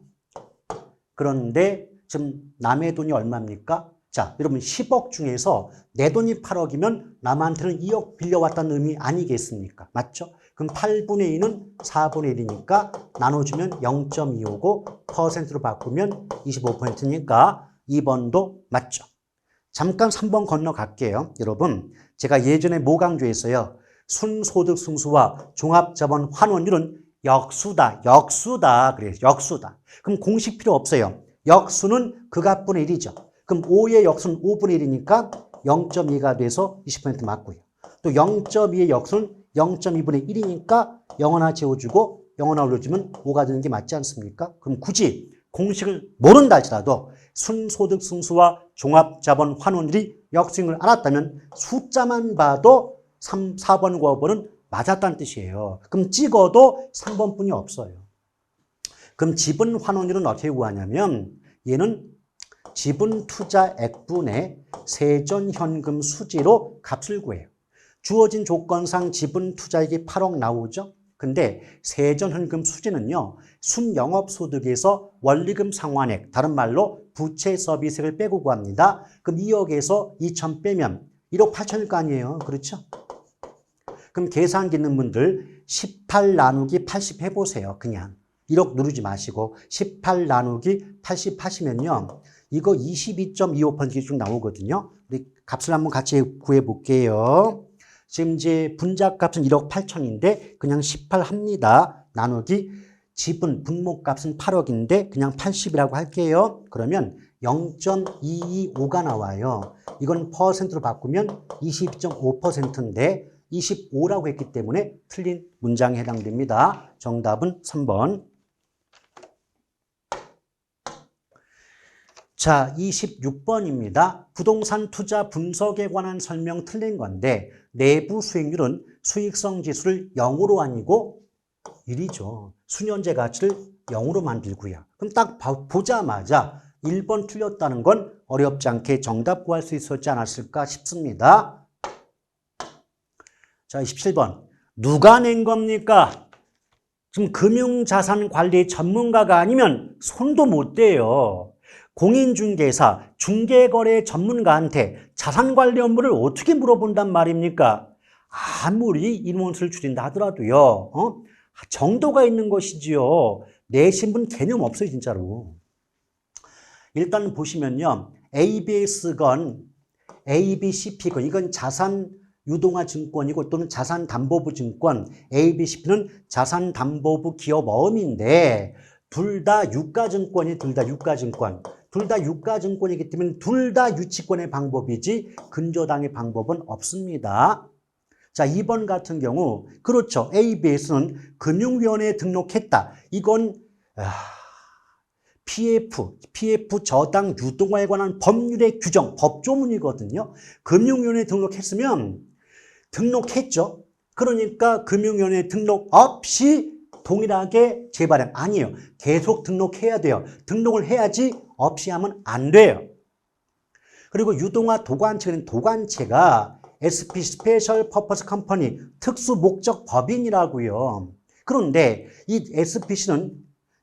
그런데 지금 남의 돈이 얼마입니까? 자, 여러분 10억 중에서 내 돈이 8억이면 남한테는 2억 빌려왔다는 의미 아니겠습니까? 맞죠? 그럼 8분의 2는 4분의 1이니까 나눠주면 0.255, %로 바꾸면 25%니까 2번도 맞죠? 잠깐 3번 건너갈게요. 여러분, 제가 예전에 모강조에서요. 순소득 승수와 종합자본 환원율은 역수다. 그래요. 역수다. 그럼 공식 필요 없어요. 역수는 그 값분의 1이죠. 그럼 5의 역수는 5분의 1이니까 0.2가 돼서 20% 맞고요. 또 0.2의 역수는 0.2분의 1이니까 0 하나 채워주고 0 하나 올려주면 5가 되는 게 맞지 않습니까? 그럼 굳이 공식을 모른다 할지라도 순소득 승수와 종합자본 환원율이 역수인 걸 알았다면 숫자만 봐도 4번과 5번은 맞았다는 뜻이에요. 그럼 찍어도 3번뿐이 없어요. 그럼 지분 환원율은 어떻게 구하냐면 얘는 지분 투자액분의 세전현금 수지로 값을 구해요. 주어진 조건상 지분 투자액이 8억 나오죠? 근데 세전현금 수지는요. 순영업소득에서 원리금 상환액, 다른 말로 부채 서비스를 빼고 구합니다. 그럼 2억에서 2천 빼면 1억 8천일 거 아니에요. 그렇죠? 그럼 계산기 있는 분들 18 나누기 80 해보세요. 그냥 1억 누르지 마시고 18 나누기 80 하시면요. 이거 22.25% 쭉 나오거든요. 우리 값을 한번 같이 구해볼게요. 지금 이제 분자값은 1억 8천인데 그냥 18 합니다. 나누기 지분 분모값은 8억인데 그냥 80이라고 할게요. 그러면 0.225가 나와요. 이건 %로 바꾸면 22.5%인데 25라고 했기 때문에 틀린 문장에 해당됩니다. 정답은 3번. 자, 26번입니다. 부동산 투자 분석에 관한 설명 틀린 건데 내부 수익률은 수익성 지수를 0으로 아니고 1이죠. 수년제 가치를 0으로 만들고요. 그럼 딱 보자마자 1번 틀렸다는 건 어렵지 않게 정답 구할 수 있었지 않았을까 싶습니다. 자, 27번. 누가 낸 겁니까? 지금 금융자산관리 전문가가 아니면 손도 못 대요. 공인중개사, 중개거래 전문가한테 자산관리 업무를 어떻게 물어본단 말입니까? 아무리 인원수를 줄인다 하더라도요. 정도가 있는 것이지요. 내신 분 개념 없어요, 진짜로. 일단 보시면요. ABS건, ABCP건 이건 자산 유동화 증권이고 또는 자산담보부 증권, ABCP는 자산담보부 기업 어음인데 둘 다 유가증권이 둘 다 유가증권. 둘 다 유가증권이기 때문에 둘 다 유치권의 방법이지 근저당의 방법은 없습니다. 자, 2번 같은 경우 그렇죠. ABS는 금융위원회에 등록했다. 이건 PF 저당 유동화에 관한 법률의 규정, 법조문이거든요. 금융위원회에 등록했으면 등록했죠. 그러니까 금융위원회 등록 없이 동일하게 재발행 아니에요. 계속 등록해야 돼요. 등록을 해야지 없이 하면 안 돼요. 그리고 유동화 도관체는 도관체가 SP 스페셜 퍼포스 컴퍼니 특수 목적 법인이라고요. 그런데 이 SPC는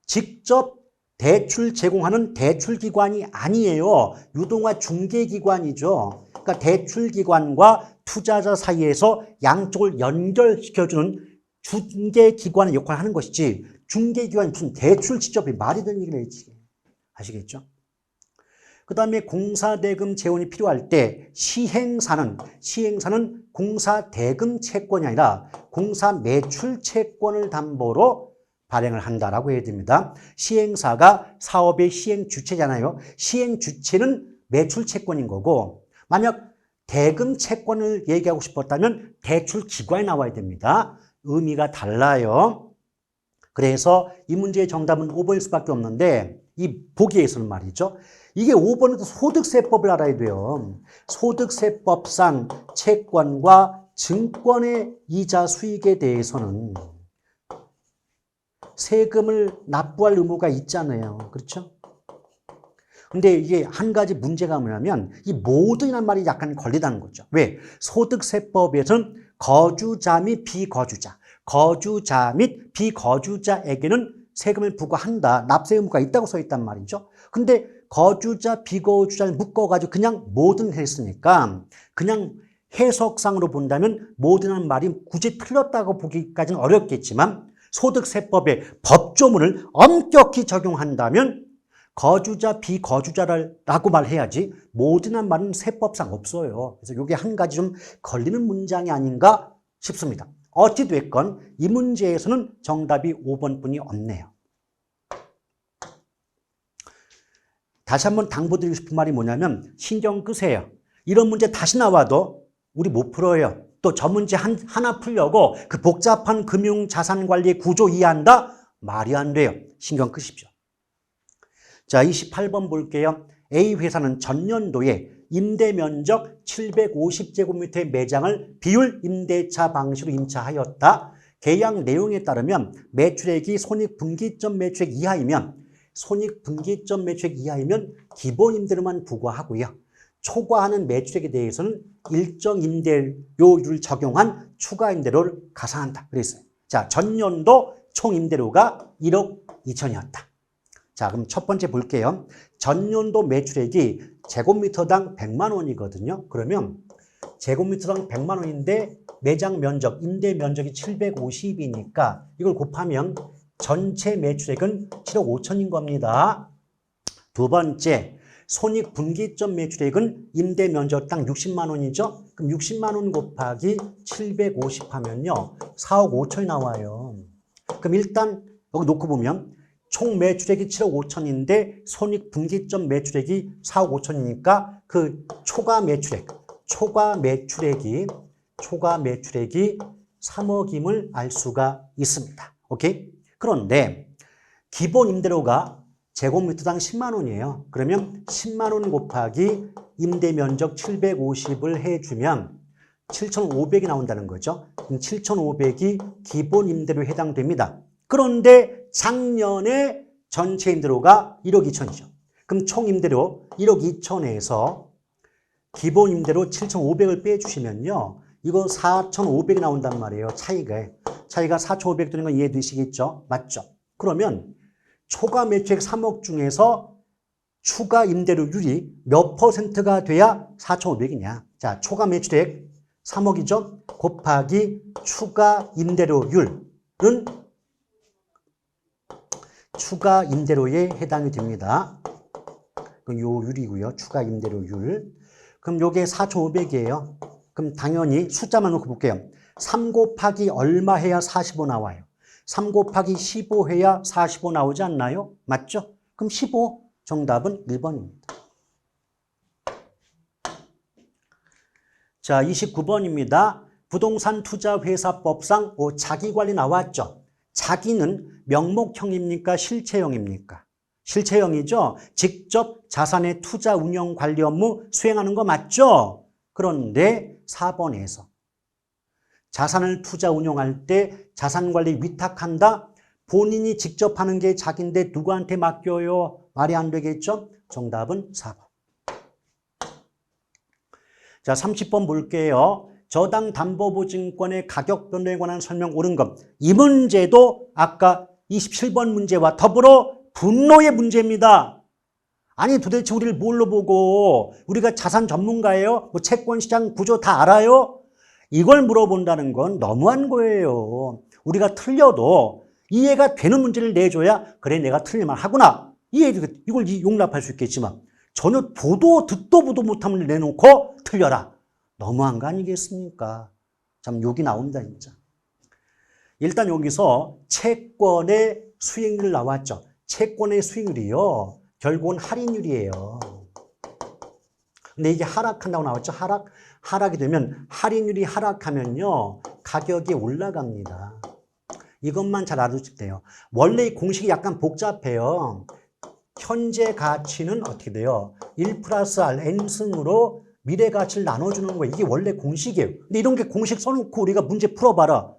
직접 대출 제공하는 대출기관이 아니에요. 유동화 중개기관이죠. 그러니까 대출기관과 투자자 사이에서 양쪽을 연결시켜주는 중개기관의 역할을 하는 것이지 중개기관이 무슨 대출 직접이 말이 되는 얘기를 해야지. 아시겠죠? 그 다음에 공사대금 재원이 필요할 때 시행사는 공사대금 채권이 아니라 공사매출 채권을 담보로 발행을 한다라고 해야 됩니다. 시행사가 사업의 시행 주체잖아요. 시행 주체는 매출 채권인 거고 만약 대금 채권을 얘기하고 싶었다면 대출 기관에 나와야 됩니다. 의미가 달라요. 그래서 이 문제의 정답은 5번일 수밖에 없는데 이 보기에서는 말이죠. 이게 5번은 소득세법을 알아야 돼요. 소득세법상 채권과 증권의 이자 수익에 대해서는 세금을 납부할 의무가 있잖아요. 그렇죠? 근데 이게 한 가지 문제가 뭐냐면 이 모든이란 말이 약간 걸리다는 거죠. 왜? 소득세법에서는 거주자 및 비거주자, 거주자 및 비거주자에게는 세금을 부과한다. 납세 의무가 있다고 써 있단 말이죠. 근데 거주자, 비거주자를 묶어가지고 그냥 모든 했으니까 그냥 해석상으로 본다면 모든이라는 말이 굳이 틀렸다고 보기까지는 어렵겠지만 소득세법의 법조문을 엄격히 적용한다면 거주자, 비거주자라고 말해야지 모든이라는 말은 세법상 없어요. 그래서 이게 한 가지 좀 걸리는 문장이 아닌가 싶습니다. 어찌됐건 이 문제에서는 정답이 5번뿐이 없네요. 다시 한번 당부드리고 싶은 말이 뭐냐면 신경 끄세요. 이런 문제 다시 나와도 우리 못 풀어요. 또 저 문제 하나 풀려고 그 복잡한 금융자산관리 구조 이해한다? 말이 안 돼요. 신경 끄십시오. 자, 28번 볼게요. A 회사는 전년도에 임대면적 750제곱미터의 매장을 비율 임대차 방식으로 임차하였다. 계약 내용에 따르면 매출액이 손익분기점 매출액 이하이면 손익분기점 매출액 이하이면 기본 임대료만 부과하고요. 초과하는 매출액에 대해서는 일정 임대료율을 적용한 추가 임대료를 가산한다. 그랬어요. 자, 전년도 총 임대료가 1억 2천이었다. 자, 그럼 첫 번째 볼게요. 전년도 매출액이 제곱미터당 100만 원이거든요. 그러면 제곱미터당 100만 원인데 매장 면적, 임대 면적이 750이니까 이걸 곱하면 전체 매출액은 7억 5천인 겁니다. 두 번째, 손익분기점 매출액은 임대 면적당 60만 원이죠. 그럼 60만 원 곱하기 750 하면요. 4억 5천이 나와요. 그럼 일단 여기 놓고 보면 총 매출액이 7억 5천인데 손익분기점 매출액이 4억 5천이니까 그 초과 매출액이 3억임을 알 수가 있습니다. 오케이? 그런데 기본 임대료가 제곱미터당 10만 원이에요. 그러면 10만 원 곱하기 임대 면적 750을 해주면 7,500이 나온다는 거죠. 그럼 7,500이 기본 임대료에 해당됩니다. 그런데 작년에 전체 임대료가 1억 2천이죠. 그럼 총 임대료 1억 2천에서 기본 임대료 7,500을 빼주시면요. 이거 4,500이 나온단 말이에요. 차이가 4,500 되는 건 이해되시겠죠? 맞죠? 그러면 초과 매출액 3억 중에서 추가 임대료율이 몇 %가 돼야 4,500이냐? 자, 초과 매출액 3억이죠? 곱하기 추가 임대료율은 추가 임대료에 해당이 됩니다. 요 율이고요. 추가 임대료율. 그럼 요게 4,500이에요. 그럼 당연히 숫자만 놓고 볼게요. 3 곱하기 얼마 해야 45 나와요. 3 곱하기 15 해야 45 나오지 않나요? 맞죠? 그럼 15 정답은 1번입니다. 자, 29번입니다. 부동산 투자회사법상 자기관리 나왔죠? 자기는 명목형입니까? 실체형입니까? 실체형이죠? 직접 자산의 투자 운영 관리 업무 수행하는 거 맞죠? 그런데 4번에서 자산을 투자 운용할 때 자산관리 위탁한다? 본인이 직접 하는 게 자기인데 누구한테 맡겨요? 말이 안 되겠죠? 정답은 4번. 자, 30번 볼게요. 저당 담보보증권의 가격 변동에 관한 설명 옳은 것. 이 문제도 아까 27번 문제와 더불어 분노의 문제입니다. 아니 도대체 우리를 뭘로 보고 우리가 자산 전문가예요? 뭐 채권시장 구조 다 알아요? 이걸 물어본다는 건 너무한 거예요. 우리가 틀려도 이해가 되는 문제를 내줘야 그래 내가 틀릴만 하구나. 이걸 용납할 수 있겠지만 전혀 듣도 보도 못한 문제를 내놓고 틀려라. 너무한 거 아니겠습니까? 참 욕이 나옵니다 진짜. 일단 여기서 채권의 수익률 나왔죠. 채권의 수익률이요. 결국은 할인율이에요. 근데 이게 하락한다고 나왔죠? 하락이 되면 할인율이 하락하면요. 가격이 올라갑니다. 이것만 잘 알아두시면 돼요. 원래 이 공식이 약간 복잡해요. 현재 가치는 어떻게 돼요? 1 플러스 R N승으로 미래 가치를 나눠주는 거예요. 이게 원래 공식이에요. 근데 이런 게 공식 써놓고 우리가 문제 풀어봐라.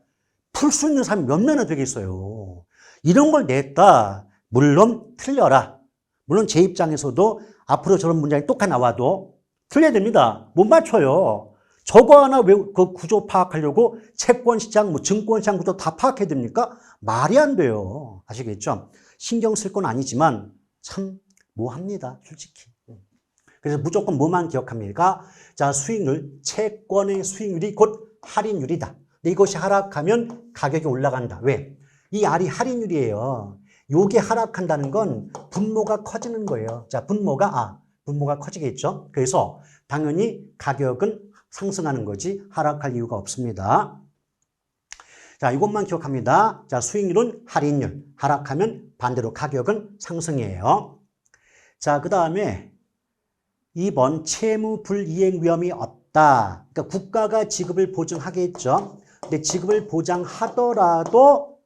풀 수 있는 사람이 몇 명이나 되겠어요. 이런 걸 냈다. 물론 틀려라. 물론 제 입장에서도 앞으로 저런 문장이 똑같이 나와도 틀려야 됩니다. 못 맞춰요. 저거 하나 그 구조 파악하려고 채권시장, 증권시장 구조 다 파악해야 됩니까? 말이 안 돼요. 아시겠죠? 신경 쓸 건 아니지만 참 뭐합니다. 솔직히. 그래서 무조건 뭐만 기억합니까? 자, 수익률, 채권의 수익률이 곧 할인율이다. 근데 이것이 하락하면 가격이 올라간다. 왜? 이 R이 할인율이에요. 요게 하락한다는 건 분모가 커지는 거예요. 자, 분모가 커지겠죠. 그래서 당연히 가격은 상승하는 거지 하락할 이유가 없습니다. 자, 이것만 기억합니다. 자, 수익률은 할인율, 하락하면 반대로 가격은 상승이에요. 자, 그 다음에 2번 채무 불이행 위험이 없다. 그러니까 국가가 지급을 보증하겠죠. 근데 지급을 보장하더라도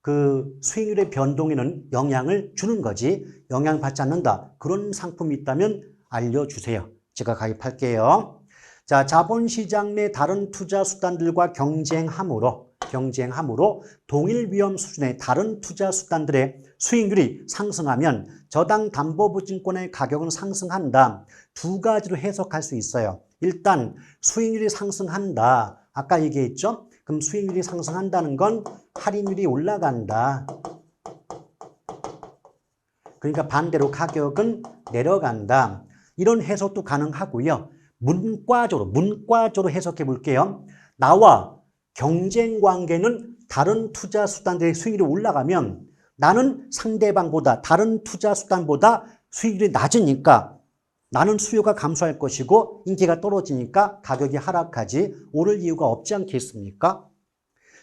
그 수익률의 변동에는 영향을 주는 거지 영향받지 않는다. 그런 상품이 있다면 알려주세요. 제가 가입할게요. 자, 자본시장 내 다른 투자 수단들과 경쟁함으로 동일 위험 수준의 다른 투자 수단들의 수익률이 상승하면 저당 담보보증권의 가격은 상승한다. 두 가지로 해석할 수 있어요. 일단 수익률이 상승한다. 아까 얘기했죠? 그럼 수익률이 상승한다는 건 할인율이 올라간다. 그러니까 반대로 가격은 내려간다. 이런 해석도 가능하고요. 문과적으로 해석해 볼게요. 나와 경쟁 관계는 다른 투자 수단들의 수익률이 올라가면 나는 상대방보다 다른 투자 수단보다 수익률이 낮으니까 나는 수요가 감소할 것이고 인기가 떨어지니까 가격이 하락하지 오를 이유가 없지 않겠습니까?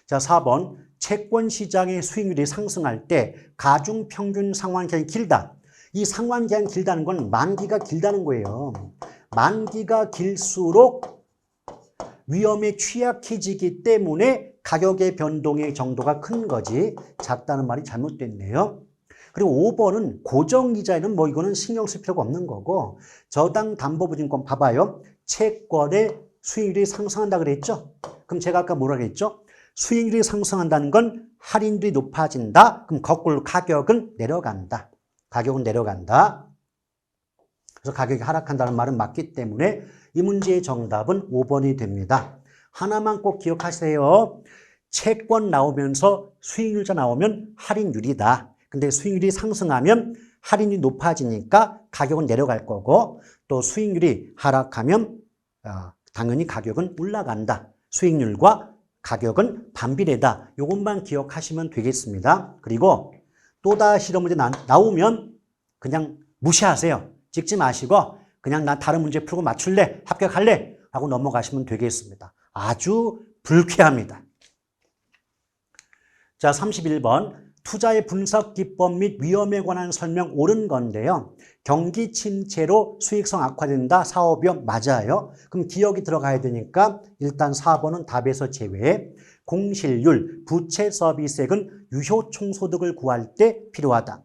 자, 4번 채권 시장의 수익률이 상승할 때 가중평균 상환기간이 길다. 이 상환기간이 길다는 건 만기가 길다는 거예요. 만기가 길수록 위험에 취약해지기 때문에 가격의 변동의 정도가 큰 거지 작다는 말이 잘못됐네요. 그리고 5번은 고정이자에는 뭐 이거는 신경 쓸 필요가 없는 거고 저당 담보보증권 봐봐요. 채권의 수익률이 상승한다 그랬죠? 그럼 제가 아까 뭐라 그랬죠? 수익률이 상승한다는 건 할인율이 높아진다. 그럼 거꾸로 가격은 내려간다. 그래서 가격이 하락한다는 말은 맞기 때문에 이 문제의 정답은 5번이 됩니다. 하나만 꼭 기억하세요. 채권 나오면서 수익률자 나오면 할인율이다. 근데 수익률이 상승하면 할인율이 높아지니까 가격은 내려갈 거고 또 수익률이 하락하면 당연히 가격은 올라간다. 수익률과 가격은 반비례다. 이것만 기억하시면 되겠습니다. 그리고 또다시 이런 문제 나오면 그냥 무시하세요. 찍지 마시고 그냥 나 다른 문제 풀고 맞출래? 합격할래? 하고 넘어가시면 되겠습니다. 아주 불쾌합니다. 자, 31번. 투자의 분석 기법 및 위험에 관한 설명 옳은 건데요. 경기 침체로 수익성 악화된다. 사업위험 맞아요. 그럼 기억이 들어가야 되니까 일단 4번은 답에서 제외. 공실률, 부채 서비스액은 유효 총소득을 구할 때 필요하다.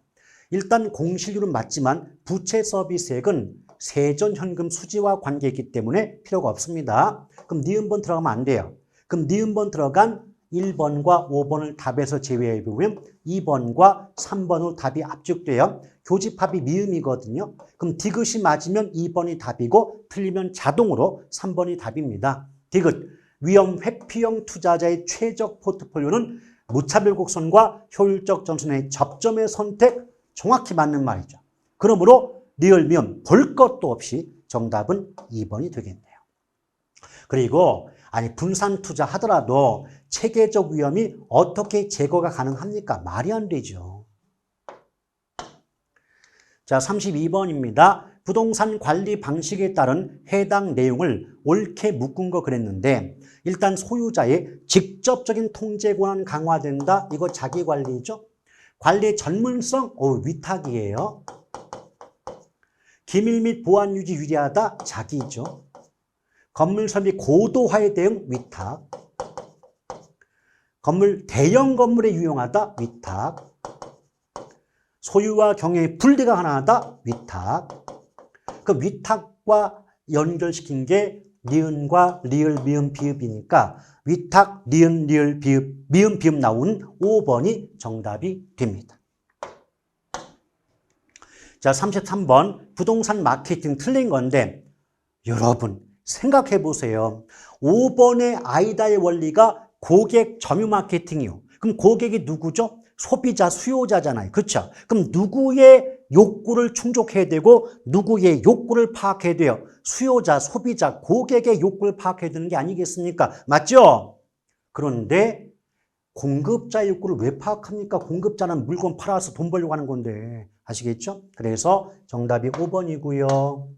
일단 공실률은 맞지만 부채 서비스액은 세전 현금 수지와 관계있기 때문에 필요가 없습니다. 그럼 니은번 들어가면 안 돼요. 그럼 니은번 들어간 1번과 5번을 답에서 제외해 보면 2번과 3번으로 답이 압축돼요. 교집합이 미음이거든요. 그럼 디귿이 맞으면 2번이 답이고 틀리면 자동으로 3번이 답입니다. 디귿, 위험 회피형 투자자의 최적 포트폴리오는 무차별 곡선과 효율적 전선의 접점의 선택 정확히 맞는 말이죠. 그러므로 리얼 미음 볼 것도 없이 정답은 2번이 되겠네요. 그리고 분산 투자 하더라도 체계적 위험이 어떻게 제거가 가능합니까? 말이 안 되죠. 자, 32번입니다. 부동산 관리 방식에 따른 해당 내용을 옳게 묶은 거 그랬는데 일단 소유자의 직접적인 통제 권한 강화된다. 이거 자기 관리죠. 관리의 전문성 위탁이에요. 기밀 및 보안 유지 유리하다 자기죠. 건물 설비 고도화에 대응 위탁. 건물 대형 건물에 유용하다 위탁. 소유와 경영의 분리가 가능하다 위탁. 그 위탁과 연결시킨 게 니은과 리을 미음 비읍이니까 위탁 니은 리을 비읍 미음 비읍 나온 5번이 정답이 됩니다. 자, 33번 부동산 마케팅 틀린 건데 여러분 생각해 보세요. 5번의 아이다의 원리가 고객 점유 마케팅이요. 그럼 고객이 누구죠? 소비자, 수요자잖아요. 그렇죠? 그럼 누구의 욕구를 충족해야 되고 누구의 욕구를 파악해야 돼요? 수요자, 소비자, 고객의 욕구를 파악해야 되는 게 아니겠습니까? 맞죠? 그런데 공급자 욕구를 왜 파악합니까? 공급자는 물건 팔아서 돈 벌려고 하는 건데. 아시겠죠? 그래서 정답이 5번이고요.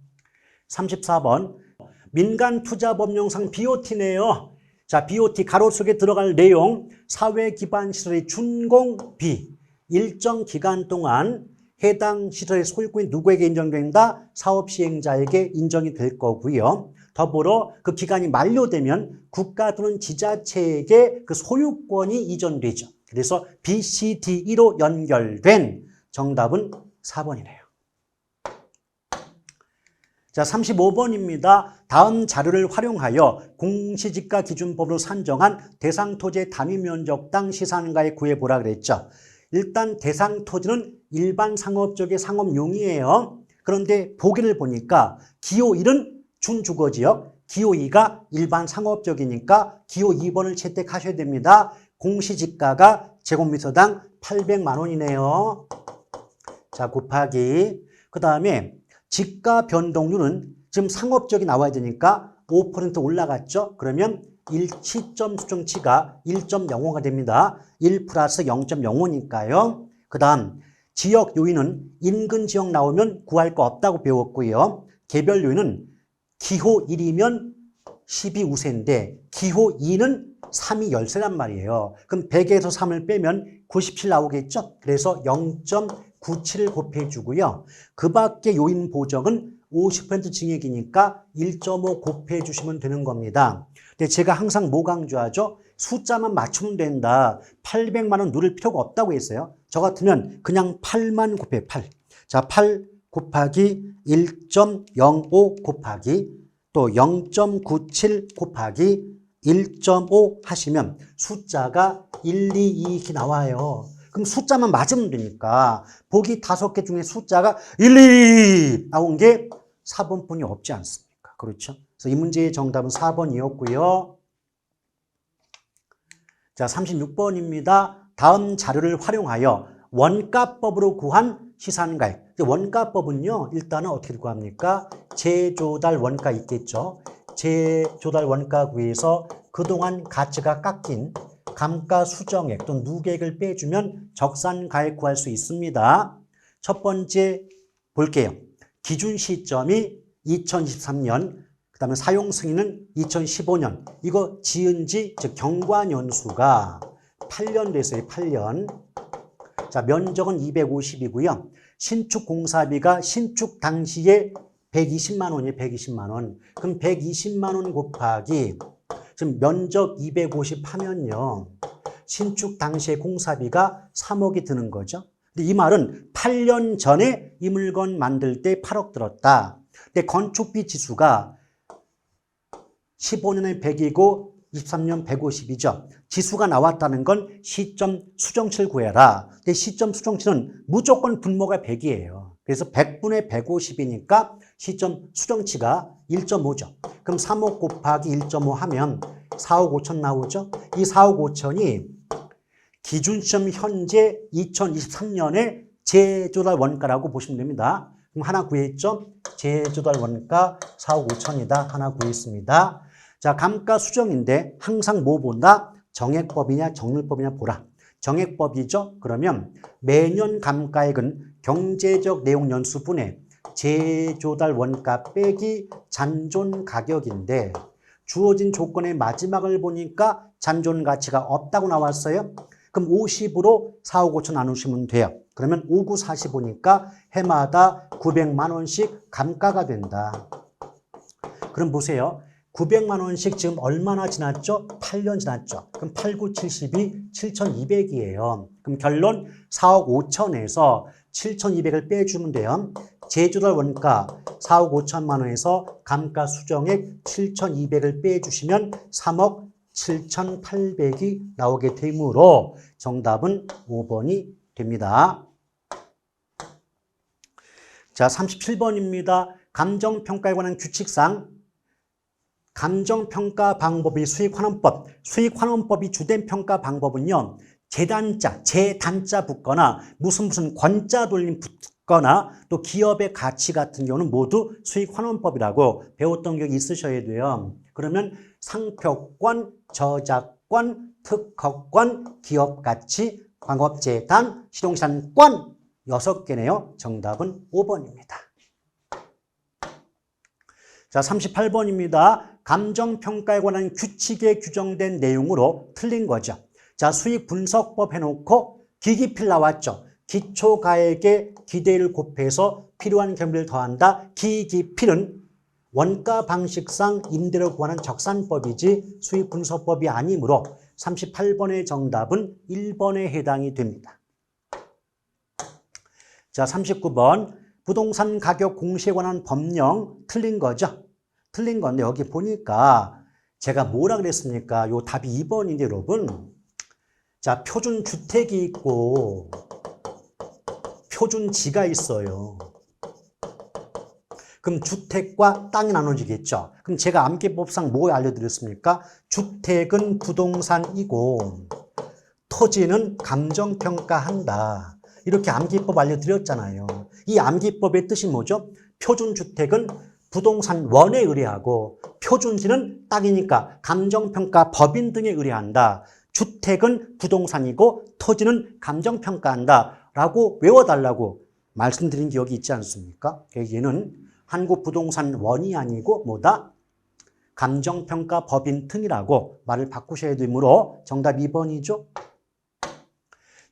34번 민간투자법령상 BOT네요. 자, BOT 가로 속에 들어갈 내용 사회기반시설의 준공비 일정 기간 동안 해당 시설의 소유권이 누구에게 인정된다? 사업시행자에게 인정이 될 거고요. 더불어 그 기간이 만료되면 국가 또는 지자체에게 그 소유권이 이전되죠. 그래서 BCDE로 연결된 정답은 4번이네요. 자, 35번입니다. 다음 자료를 활용하여 공시지가 기준법으로 산정한 대상 토지의 단위 면적당 시세가액 구해보라 그랬죠. 일단 대상 토지는 일반 상업적의 상업용이에요. 그런데 보기를 보니까 기호 1은 준주거지역, 기호 2가 일반 상업적이니까 기호 2번을 채택하셔야 됩니다. 공시지가가 제곱미터당 800만 원이네요. 자, 곱하기 그 다음에 지가 변동률은 지금 상업적이 나와야 되니까 5% 올라갔죠. 그러면 시점 수정치가 1.05가 됩니다. 1 플러스 0.05니까요. 그 다음 지역 요인은 인근 지역 나오면 구할 거 없다고 배웠고요. 개별 요인은 기호 1이면 12우세인데 기호 2는 3이 열세란 말이에요. 그럼 100에서 3을 빼면 97 나오겠죠. 그래서 0.97을 곱해주고요. 그 밖에 요인 보정은 50% 증액이니까 1.5 곱해주시면 되는 겁니다. 근데 제가 항상 뭐 강조하죠? 숫자만 맞추면 된다. 800만 원 누를 필요가 없다고 했어요. 저 같으면 그냥 8만 곱해 8. 자, 8 곱하기 1.05 곱하기 또 0.97 곱하기 1.5 하시면 숫자가 1, 2, 2 이렇게 나와요. 그럼 숫자만 맞으면 되니까 보기 5개 중에 숫자가 1, 2 나온 게 4번뿐이 없지 않습니까? 그렇죠? 그래서 이 문제의 정답은 4번이었고요. 자, 36번입니다. 다음 자료를 활용하여 원가법으로 구한 시산가액. 원가법은요, 일단은 어떻게 구합니까? 재조달 원가 있겠죠? 재조달 원가 구에서 그동안 가치가 깎인 감가수정액 또는 누계액을 빼주면 적산가액 구할 수 있습니다. 첫 번째 볼게요. 기준 시점이 2023년, 그 다음에 사용 승인은 2015년. 이거 지은 지, 즉 경과년수가 8년 됐어요. 8년. 자, 면적은 250이고요. 신축 공사비가 신축 당시에 120만 원이에요. 120만 원. 그럼 120만 원 곱하기 지금 면적 250 하면요. 신축 당시에 공사비가 3억이 드는 거죠. 근데 이 말은 8년 전에 이 물건 만들 때 8억 들었다. 근데 건축비 지수가 15년에 100이고 23년 150이죠. 지수가 나왔다는 건 시점 수정치를 구해라. 근데 시점 수정치는 무조건 분모가 100이에요. 그래서 100분의 150이니까 시점 수정치가 1.5죠. 그럼 3억 곱하기 1.5 하면 4억 5천 나오죠. 이 4억 5천이 기준시점 현재 2023년에 재조달 원가라고 보시면 됩니다. 그럼 하나 구했죠? 재조달 원가 4억 5천이다. 하나 구했습니다. 자, 감가 수정인데 항상 뭐 본다? 정액법이냐 정률법이냐 보라. 정액법이죠. 그러면 매년 감가액은 경제적 내용 연수분의 재조달 원가 빼기 잔존 가격인데 주어진 조건의 마지막을 보니까 잔존 가치가 없다고 나왔어요. 그럼 50으로 4억 5천 나누시면 돼요. 그러면 5, 9, 45니까 해마다 900만 원씩 감가가 된다. 그럼 보세요. 900만 원씩 지금 얼마나 지났죠? 8년 지났죠. 그럼 8, 9, 72, 7,200이에요. 그럼 결론 4억 5천에서 7,200을 빼주면 돼요. 제조달 원가 4억 5천만 원에서 감가 수정액 7,200을 빼주시면 3억 7,800이 나오게 되므로 정답은 5번이 됩니다. 자, 37번입니다. 감정평가에 관한 규칙상 감정평가 방법이 수익환원법. 수익환원법이 주된 평가 방법은요. 재단자 붙거나 무슨 권자 돌림 붙거나 또 기업의 가치 같은 경우는 모두 수익환원법이라고 배웠던 기억이 있으셔야 돼요. 그러면 상표권, 저작권, 특허권, 기업가치, 광업재단, 실용시산권 6개네요. 정답은 5번입니다. 자, 38번입니다. 감정평가에 관한 규칙에 규정된 내용으로 틀린 거죠. 자, 수익분석법 해놓고 기기필 나왔죠. 기초가액에 기대를 곱해서 필요한 경비를 더한다. 기기필은 원가 방식상 임대를 구하는 적산법이지 수익분석법이 아니므로 38번의 정답은 1번에 해당이 됩니다. 자, 39번. 부동산 가격 공시에 관한 법령 틀린 거죠. 틀린 건데 여기 보니까 제가 뭐라 그랬습니까? 요 답이 2번인데 여러분. 자, 표준주택이 있고 표준지가 있어요. 그럼 주택과 땅이 나눠지겠죠. 그럼 제가 암기법상 뭐 알려드렸습니까? 주택은 부동산이고 토지는 감정평가한다. 이렇게 암기법 알려드렸잖아요. 이 암기법의 뜻이 뭐죠? 표준주택은 부동산 원에 의뢰하고 표준지는 땅이니까 감정평가 법인 등에 의뢰한다. 주택은 부동산이고 토지는 감정평가한다. 라고 외워달라고 말씀드린 기억이 있지 않습니까? 얘는 한국부동산원이 아니고 뭐다? 감정평가 법인 등이라고 말을 바꾸셔야 되므로 정답 2번이죠.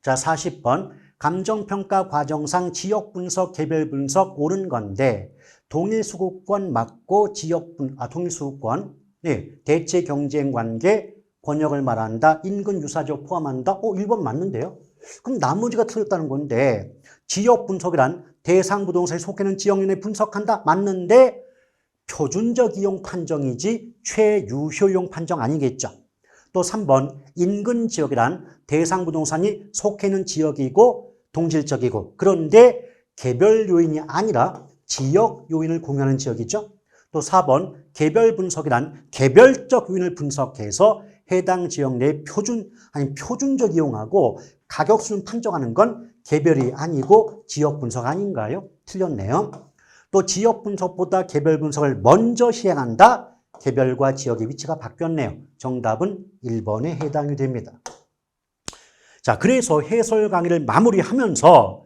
자, 40번. 감정평가 과정상 지역분석, 개별분석 옳은 건데 동일수급권 맞고 동일수급권, 네, 대체경쟁관계, 권역을 말한다. 인근유사적 포함한다. 1번 맞는데요? 그럼 나머지가 틀렸다는 건데 지역분석이란 대상부동산에 속해있는 지역면에 분석한다. 맞는데 표준적 이용 판정이지 최유효용 판정 아니겠죠. 또 3번 인근지역이란 대상부동산이 속해있는 지역이고 동질적이고 그런데 개별 요인이 아니라 지역 요인을 공유하는 지역이죠. 또 4번 개별 분석이란 개별적 요인을 분석해서 해당 지역 내 표준적 이용하고 가격 수준 판정하는 건 개별이 아니고 지역 분석 아닌가요? 틀렸네요. 또 지역 분석보다 개별 분석을 먼저 시행한다. 개별과 지역의 위치가 바뀌었네요. 정답은 1번에 해당이 됩니다. 자, 그래서 해설 강의를 마무리하면서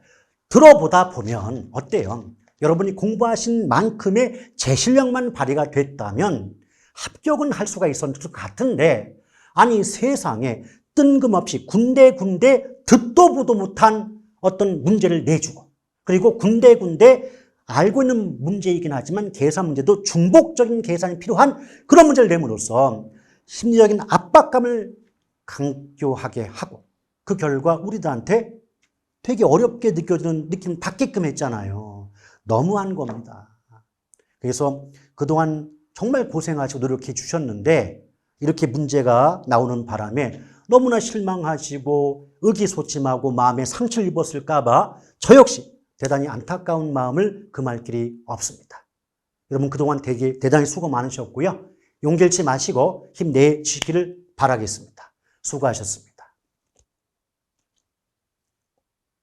들어보다 보면 어때요? 여러분이 공부하신 만큼의 제 실력만 발휘가 됐다면 합격은 할 수가 있었을 것 같은데 아니 세상에 뜬금없이 군데군데 듣도 보도 못한 어떤 문제를 내주고 그리고 군데군데 알고 있는 문제이긴 하지만 계산 문제도 중복적인 계산이 필요한 그런 문제를 내므로써 심리적인 압박감을 강조하게 하고 그 결과 우리들한테 되게 어렵게 느껴지는 느낌 받게끔 했잖아요. 너무한 겁니다. 그래서 그동안 정말 고생하시고 노력해 주셨는데 이렇게 문제가 나오는 바람에 너무나 실망하시고 의기소침하고 마음에 상처를 입었을까 봐 저 역시 대단히 안타까운 마음을 금할 길이 없습니다. 여러분 그동안 되게 대단히 수고 많으셨고요. 용기 잃지 마시고 힘내시기를 바라겠습니다. 수고하셨습니다.